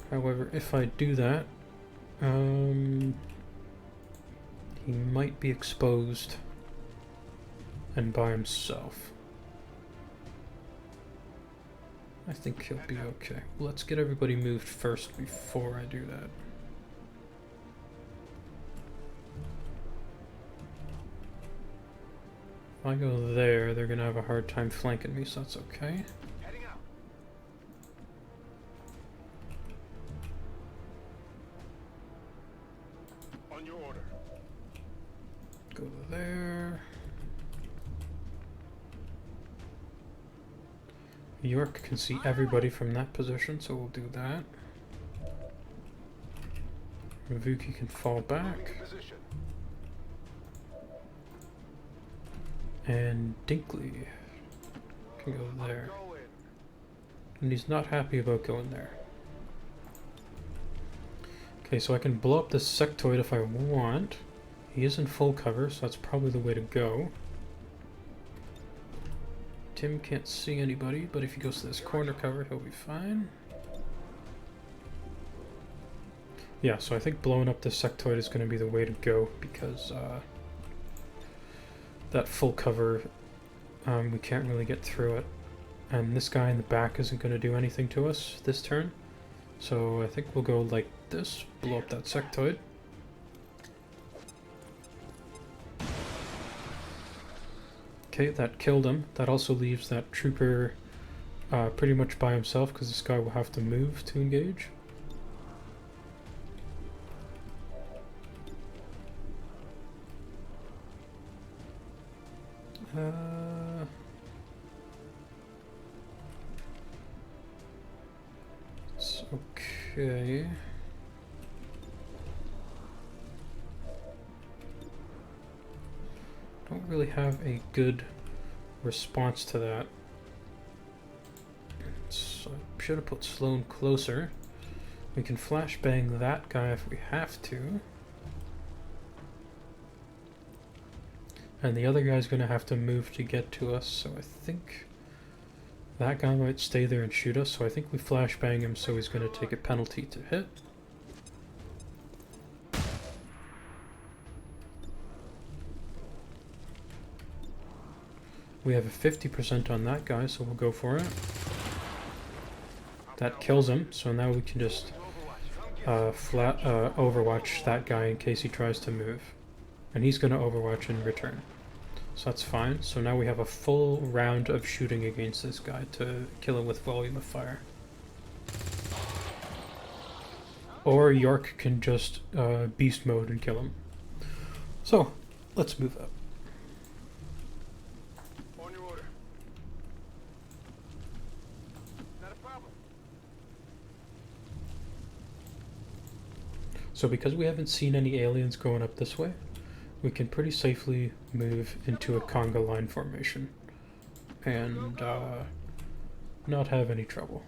However, if I do that, he might be exposed and by himself. I think he'll be okay. Let's get everybody moved first before I do that. If I go there, they're gonna have a hard time flanking me, so that's okay. Heading out. On your order. Go there. York can see everybody from that position, so we'll do that. Ravuki can fall back. And Dinkley can go there. And he's not happy about going there. Okay, so I can blow up this sectoid if I want. He is in full cover, so that's probably the way to go. Tim can't see anybody, but if he goes to this corner cover, he'll be fine. Yeah, so I think blowing up this sectoid is going to be the way to go, because that full cover, we can't really get through it. And this guy in the back isn't going to do anything to us this turn. So I think we'll go like this, blow up that sectoid. Okay, that killed him. That also leaves that trooper pretty much by himself, because this guy will have to move to engage. It's okay. Don't really have a good response to that. So I should have put Sloan closer. We can flashbang that guy if we have to. And the other guy's going to have to move to get to us, so I think that guy might stay there and shoot us, so I think we flashbang him, so he's going to take a penalty to hit. We have a 50% on that guy, so we'll go for it. That kills him, so now we can just overwatch that guy in case he tries to move. And he's going to overwatch in return. So that's fine. So now we have a full round of shooting against this guy to kill him with volume of fire. Or York can just beast mode and kill him. So, let's move up. On your order. Not a problem. So because we haven't seen any aliens going up this way, we can pretty safely move into a conga line formation and not have any trouble.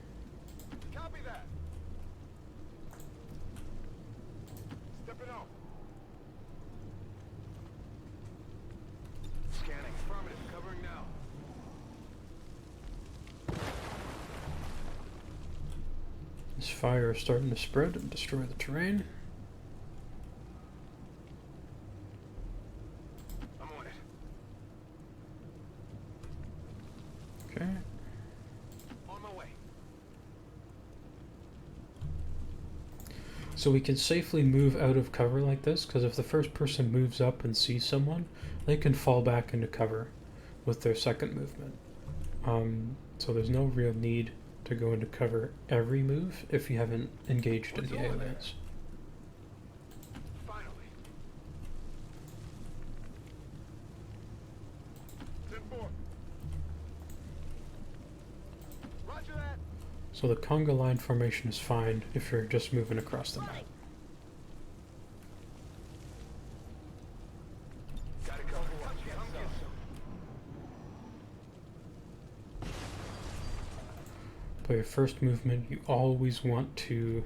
Copy that. Stepping out. Scanning. Affirmative. Covering now. This fire is starting to spread and destroy the terrain. Okay. On my way. So we can safely move out of cover like this, because if the first person moves up and sees someone, they can fall back into cover with their second movement. So there's no real need to go into cover every move if you haven't engaged any aliens. So the conga line formation is fine if you're just moving across the map. By your first movement, you always want to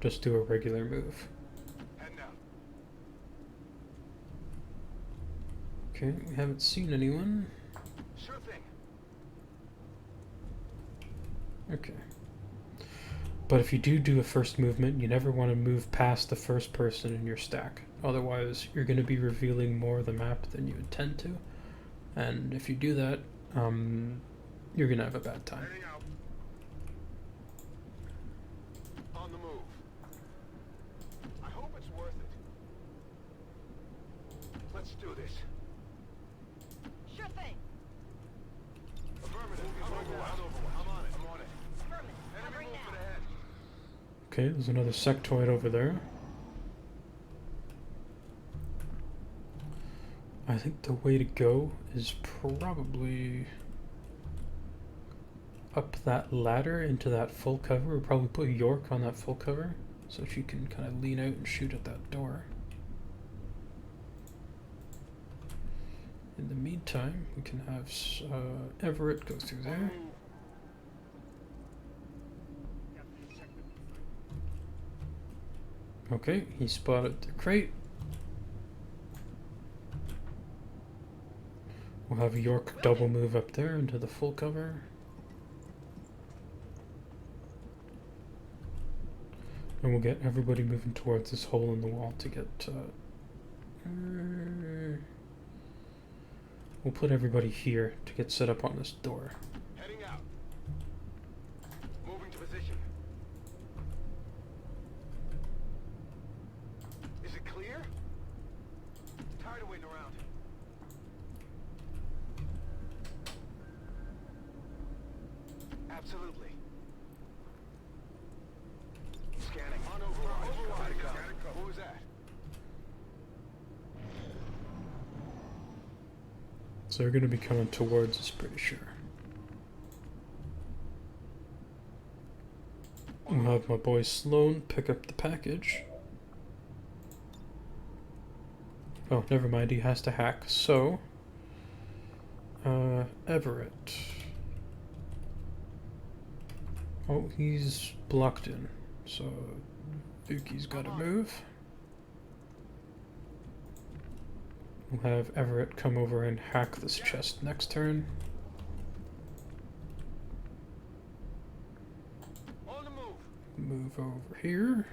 just do a regular move. Okay, we haven't seen anyone. Sure thing. Okay. But if you do a first movement, you never want to move past the first person in your stack. Otherwise, you're going to be revealing more of the map than you intend to. And if you do that, you're going to have a bad time. On the move. I hope it's worth it. Let's do this. Sure thing. Affirmative. I'm on it. I'm on it. Affirmative. Covering now. Okay, there's another sectoid over there. I think the way to go is probably up that ladder into that full cover. We'll probably put York on that full cover so she can kind of lean out and shoot at that door. In the meantime, we can have Everett go through there. Okay, he spotted the crate. We'll have York double move up there into the full cover. And we'll get everybody moving towards this hole in the wall to get... we'll put everybody here to get set up on this door. Heading out. Moving to position. Is it clear? Tired of waiting around. Absolutely. Scanning. On overwatch. What was that? So they're going to be coming towards us, pretty sure. We'll have my boy Sloan pick up the package. Oh, never mind, he has to hack. So, Everett. Oh, he's blocked in. So, Vuki's got to move. We'll have Everett come over and hack this chest next turn. On the move. Move over here.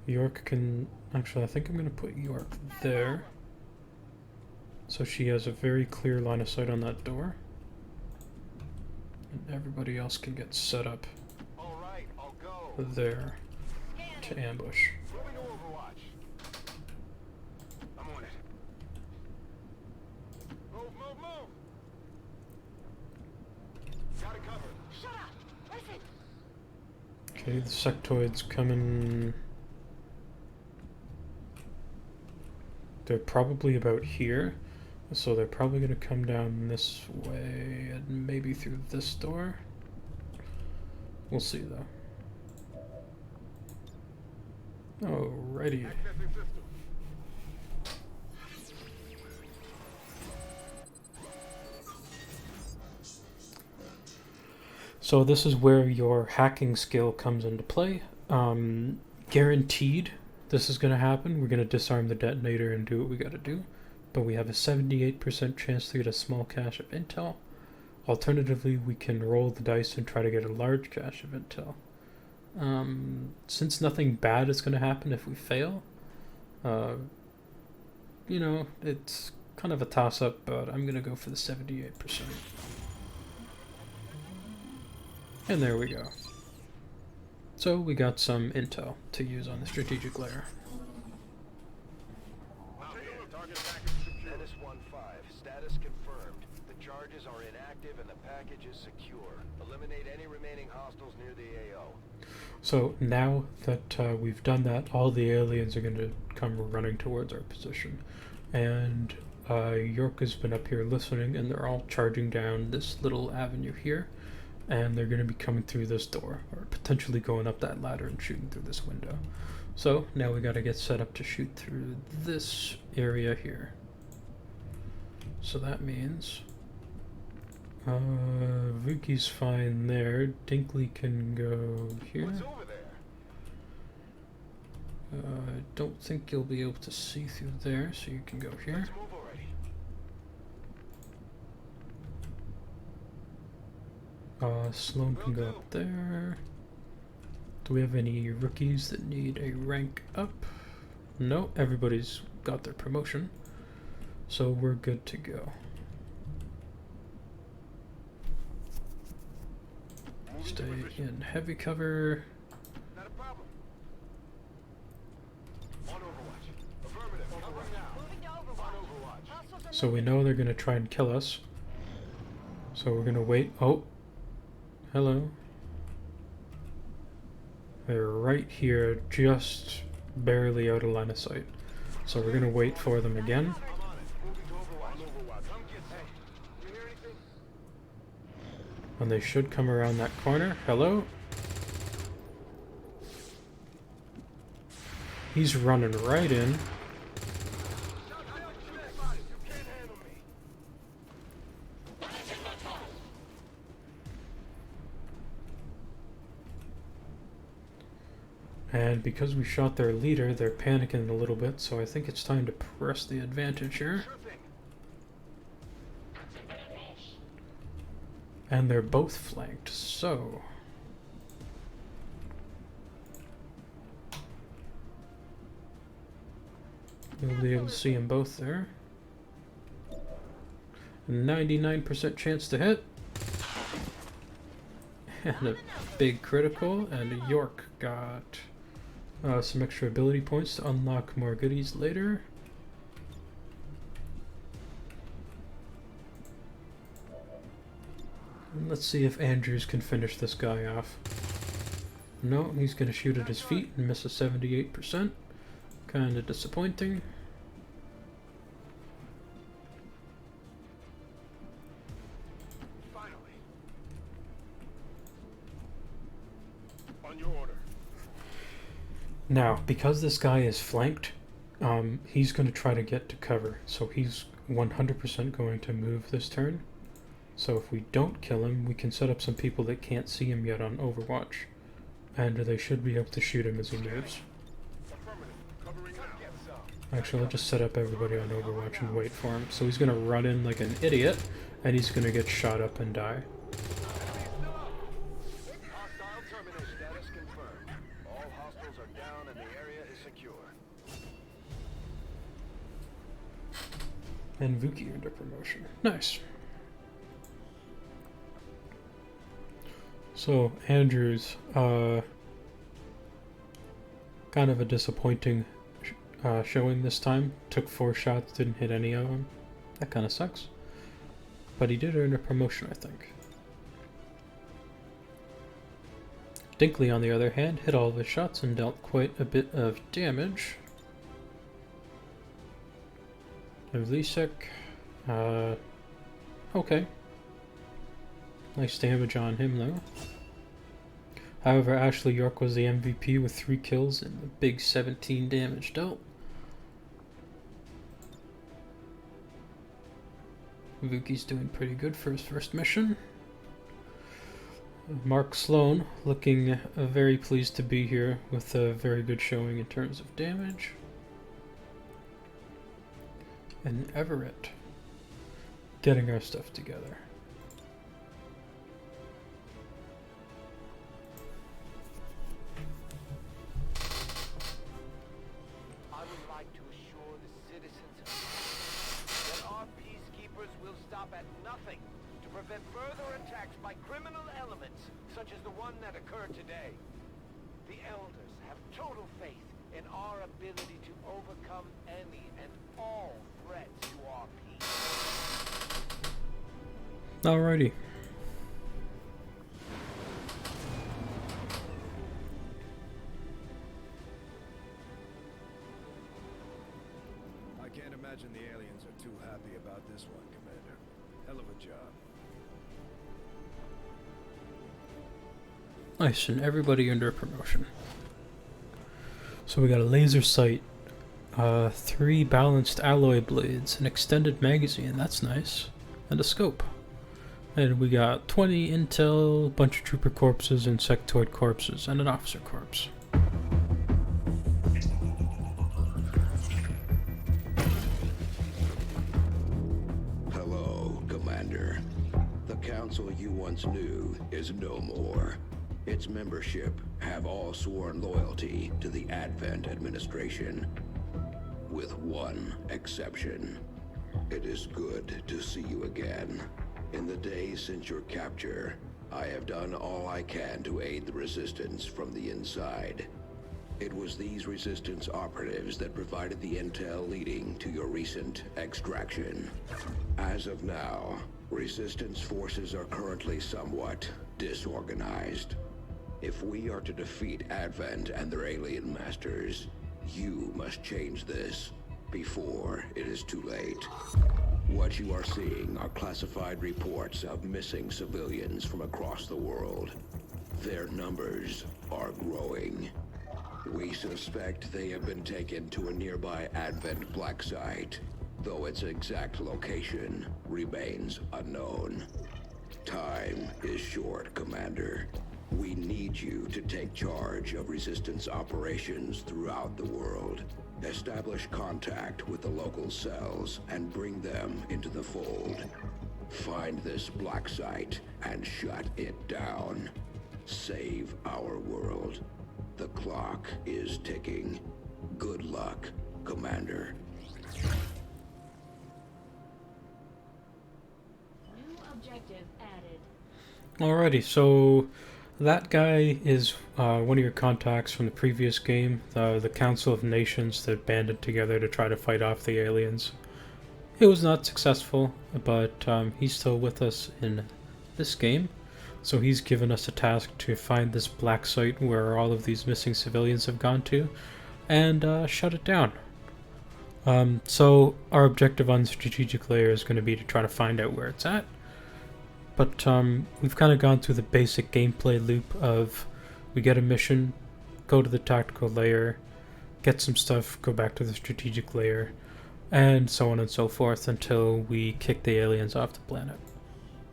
York can... Actually, I think I'm going to put York there. So she has a very clear line of sight on that door. And everybody else can get set up there to ambush. Moving to overwatch. I'm on it. Move, move, move. Got it covered. Shut up. Listen. Okay, the sectoid's coming... They're probably about here, so they're probably going to come down this way and maybe through this door. We'll see though. Alrighty. So this is where your hacking skill comes into play. Guaranteed this is going to happen. We're going to disarm the detonator and do what we got to do. But we have a 78% chance to get a small cache of intel. Alternatively, we can roll the dice and try to get a large cache of intel. Since nothing bad is going to happen if we fail, you know, it's kind of a toss-up, but I'm going to go for the 78%. And there we go. So we got some intel to use on the strategic layer. Menace 1-5. Status confirmed. The charges are inactive and the package is secure. Eliminate any remaining hostiles near the AO. So now that we've done that, all the aliens are going to come running towards our position. And York has been up here listening, and they're all charging down this little avenue here. And they're going to be coming through this door, or potentially going up that ladder and shooting through this window. So now we got to get set up to shoot through this area here. So that means Vuki's fine there. Dinkley can go here. What's over I don't think you'll be able to see through there, so you can go here. Sloan can go up there. Do we have any rookies that need a rank up? No, everybody's got their promotion, so we're good to go. Stay in heavy cover. Not a problem. On Overwatch. Affirmative. Covering now. Moving to Overwatch. Hostiles are So we know they're gonna try and kill us. So we're gonna wait. Oh, hello. They're right here, just barely out of line of sight. So we're gonna wait for them again. I'm on it. Moving to Overwatch. Come get some. You hear anything? And they should come around that corner. Hello? He's running right in. You can't handle me. And because we shot their leader, they're panicking a little bit, so I think it's time to press the advantage here. Sure thing. And they're both flanked, so... You'll be able to see them both there. 99% chance to hit. And a big critical, and York got some extra ability points to unlock more goodies later. And let's see if Andrews can finish this guy off. No, he's going to shoot at his feet and miss a 78%. Kind of disappointing. Finally. On your order. Now, because this guy is flanked, he's going to try to get to cover. So he's 100% going to move this turn. So if we don't kill him, we can set up some people that can't see him yet on Overwatch. And they should be able to shoot him as he moves. Actually, I'll just set up everybody on Overwatch and wait for him. So he's going to run in like an idiot, and he's going to get shot up and die. Hostile termination status confirmed. All hostiles are down and the area is secure. And Vuki under promotion. Nice. So, Andrews, kind of a disappointing showing this time. Took 4 shots, didn't hit any of them. That kind of sucks. But he did earn a promotion, I think. Dinkley, on the other hand, hit all of his shots and dealt quite a bit of damage. Vlisek, okay. Nice damage on him, though. However, Ashley York was the MVP with 3 kills and a big 17 damage dealt. Vuki's doing pretty good for his first mission. Mark Sloan looking very pleased to be here with a very good showing in terms of damage. And Everett getting our stuff together. I would like to assure the citizens of that our peacekeepers will stop at nothing to prevent further attacks by criminal elements such as the one that occurred today. The Elders have total faith in our ability to overcome any and all threats to our peace. Alrighty. I can't imagine the aliens are too happy about this one, Commander. Hell of a job. Nice, and everybody under promotion. So we got a laser sight, 3 balanced alloy blades, an extended magazine, that's nice, and a scope. And we got 20 intel, a bunch of trooper corpses, insectoid corpses, and an officer corpse. council you once knew is no more. Its membership have all sworn loyalty to the Advent administration, with one exception. It is good to see you again. In the days since your capture, I have done all I can to aid the Resistance from the inside. It was these Resistance operatives that provided the intel leading to your recent extraction. As of now, Resistance forces are currently somewhat disorganized. If we are to defeat Advent and their alien masters, you must change this before it is too late. What you are seeing are classified reports of missing civilians from across the world. Their numbers are growing. We suspect they have been taken to a nearby Advent black site, though its exact location remains unknown. Time is short, Commander. We need you to take charge of Resistance operations throughout the world. Establish contact with the local cells and bring them into the fold. Find this black site and shut it down. Save our world. The clock is ticking. Good luck, Commander. New objective added. Alrighty, so that guy is one of your contacts from the previous game, the Council of Nations that banded together to try to fight off the aliens. It was not successful, but he's still with us in this game. So he's given us a task to find this black site where all of these missing civilians have gone to, and shut it down. So our objective on the strategic layer is going to be to try to find out where it's at. But we've kind of gone through the basic gameplay loop of we get a mission, go to the tactical layer, get some stuff, go back to the strategic layer, and so on and so forth until we kick the aliens off the planet.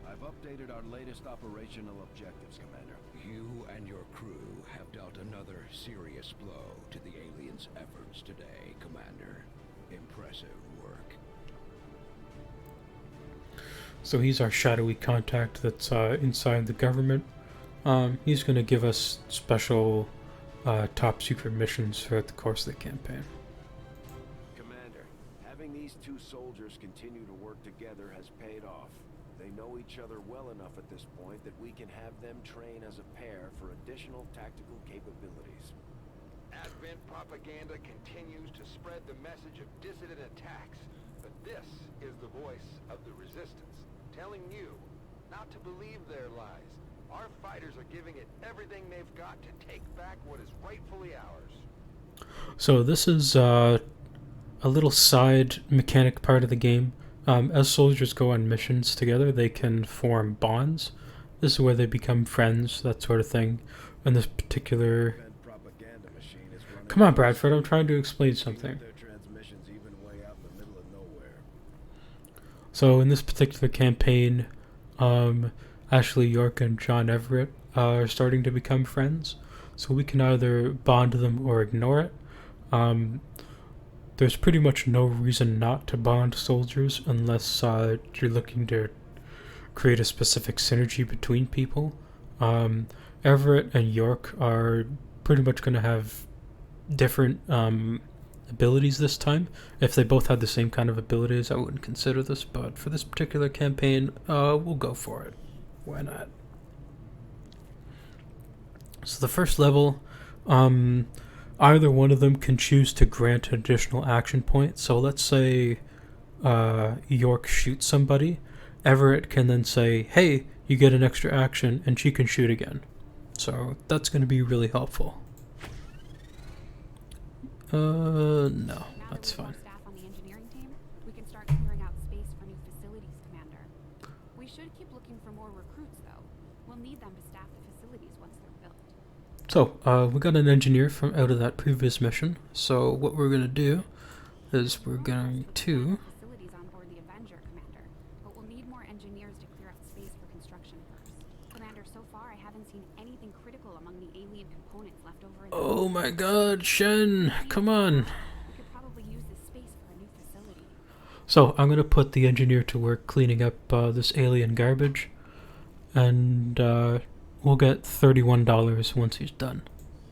I've updated our latest operational objectives, Commander. You and your crew have dealt another serious blow to the aliens' efforts today, Commander. Impressive work. So he's our shadowy contact that's inside the government. He's going to give us special top secret missions throughout the course of the campaign. Commander, having these two soldiers continue to work together has paid off. They know each other well enough at this point that we can have them train as a pair for additional tactical capabilities. Advent propaganda continues to spread the message of dissident attacks, but this is the voice of the Resistance, telling you not to believe their lies. Our fighters are giving it everything they've got to take back what is rightfully ours. So this is a little side mechanic part of the game. As soldiers go on missions together, they can form bonds. This is where they become friends, that sort of thing. And this particular... Come on, Bradford, I'm trying to explain something. So in this particular campaign, Ashley York and John Everett are starting to become friends. So we can either bond them or ignore it. There's pretty much no reason not to bond soldiers unless you're looking to create a specific synergy between people. Everett and York are pretty much going to have different abilities this time. If they both had the same kind of abilities, I wouldn't consider this, but for this particular campaign, we'll go for it. Why not? So the first level, either one of them can choose to grant an additional action point. So let's say York shoots somebody. Everett can then say, hey, you get an extra action, and she can shoot again. So that's going to be really helpful. No, that's fine. Staff on the engineering team, we can start clearing out space for new facilities, Commander. We should keep looking for more recruits, though. We'll need them to staff the facilities once they're built. So, we got an engineer from out of that previous mission. So what we're going to do is we're going to... Facilities on board the Avenger, Commander, but we'll need more engineers to clear out space for construction first. Commander, so far I haven't seen anything critical among the alien components left over in the... Oh my god, Shen, come on. We could probably use this space for a new facility. So I'm going to put the engineer to work cleaning up this alien garbage. and we'll get $31 once he's done.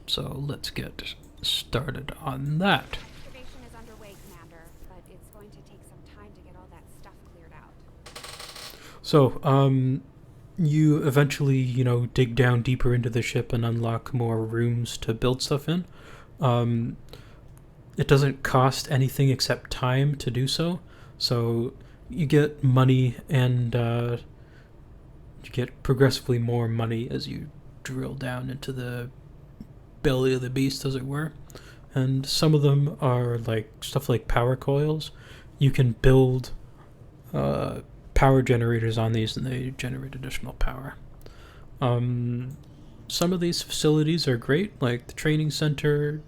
So let's get started on that. Excavation is underway, Commander, but it's going to take some time to get all that stuff cleared out. So, you eventually, you know, dig down deeper into the ship and unlock more rooms to build stuff in. It doesn't cost anything except time to do so. So you get money, and you get progressively more money as you drill down into the belly of the beast, as it were. And some of them are like stuff like power coils. You can build power generators on these, and they generate additional power. Some of these facilities are great, like the training center,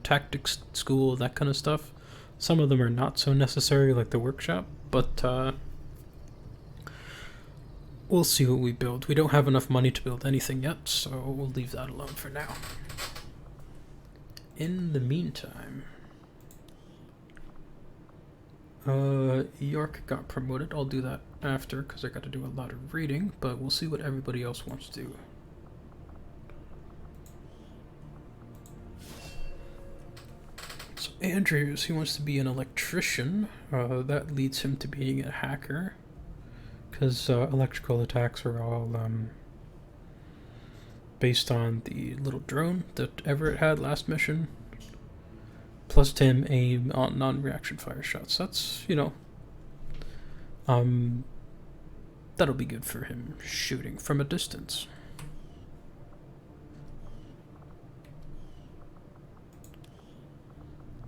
tactics school, that kind of stuff. Some of them are not so necessary, like the workshop, but we'll see what we build. We don't have enough money to build anything yet, so we'll leave that alone for now. In the meantime, York got promoted. I'll do that after, because I got to do a lot of reading, but we'll see what everybody else wants to do. So Andrews, he wants to be an electrician. That leads him to being a hacker, because electrical attacks are all based on the little drone that Everett had last mission, plus 10 aim on non-reaction fire shots. That's, you know, that'll be good for him shooting from a distance.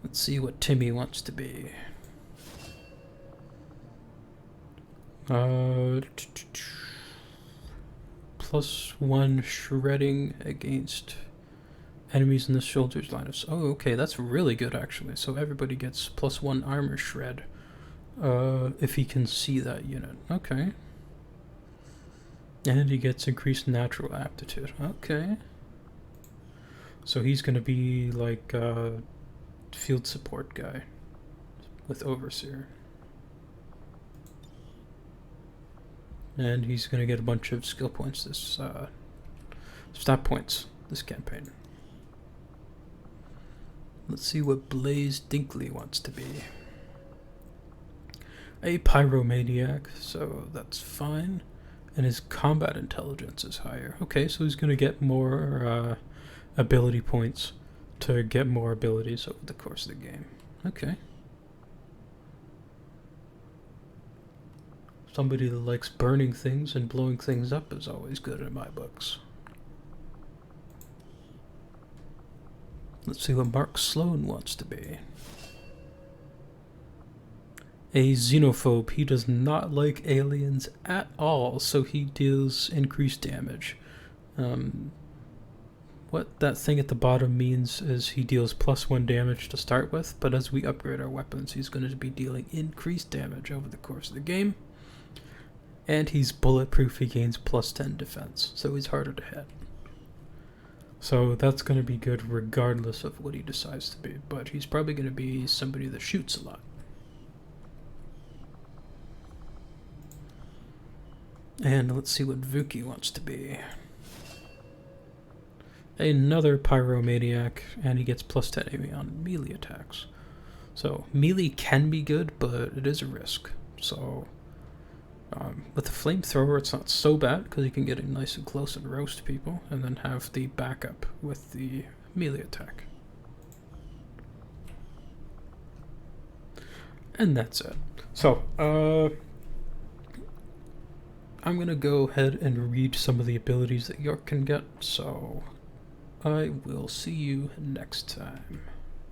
Let's see what Timmy wants to be. +1 shredding against enemies in the soldier's line of sight. Oh, okay, that's really good actually. So everybody gets +1 armor shred if he can see that unit. Okay. And he gets increased natural aptitude. Okay. So he's gonna be like a field support guy with overseer. And he's gonna get a bunch of skill points this stat points this campaign. Let's see what Blaze Dinkley wants to be. A pyromaniac, so that's fine. And his combat intelligence is higher. Okay, so he's gonna get more ability points to get more abilities over the course of the game. Okay. Somebody that likes burning things and blowing things up is always good in my books. Let's see what Mark Sloan wants to be. A xenophobe. He does not like aliens at all, so he deals increased damage. What that thing at the bottom means is he deals +1 damage to start with, but as we upgrade our weapons, he's going to be dealing increased damage over the course of the game. And he's bulletproof. He gains +10 defense, so he's harder to hit. So that's going to be good regardless of what he decides to be, but he's probably going to be somebody that shoots a lot. And let's see what Vuki wants to be. Another pyromaniac, and he gets +10 aiming on melee attacks. So melee can be good, but it is a risk. So with the flamethrower, it's not so bad because you can get in nice and close and roast people, and then have the backup with the melee attack. And that's it. So I'm gonna go ahead and read some of the abilities that York can get. So I will see you next time.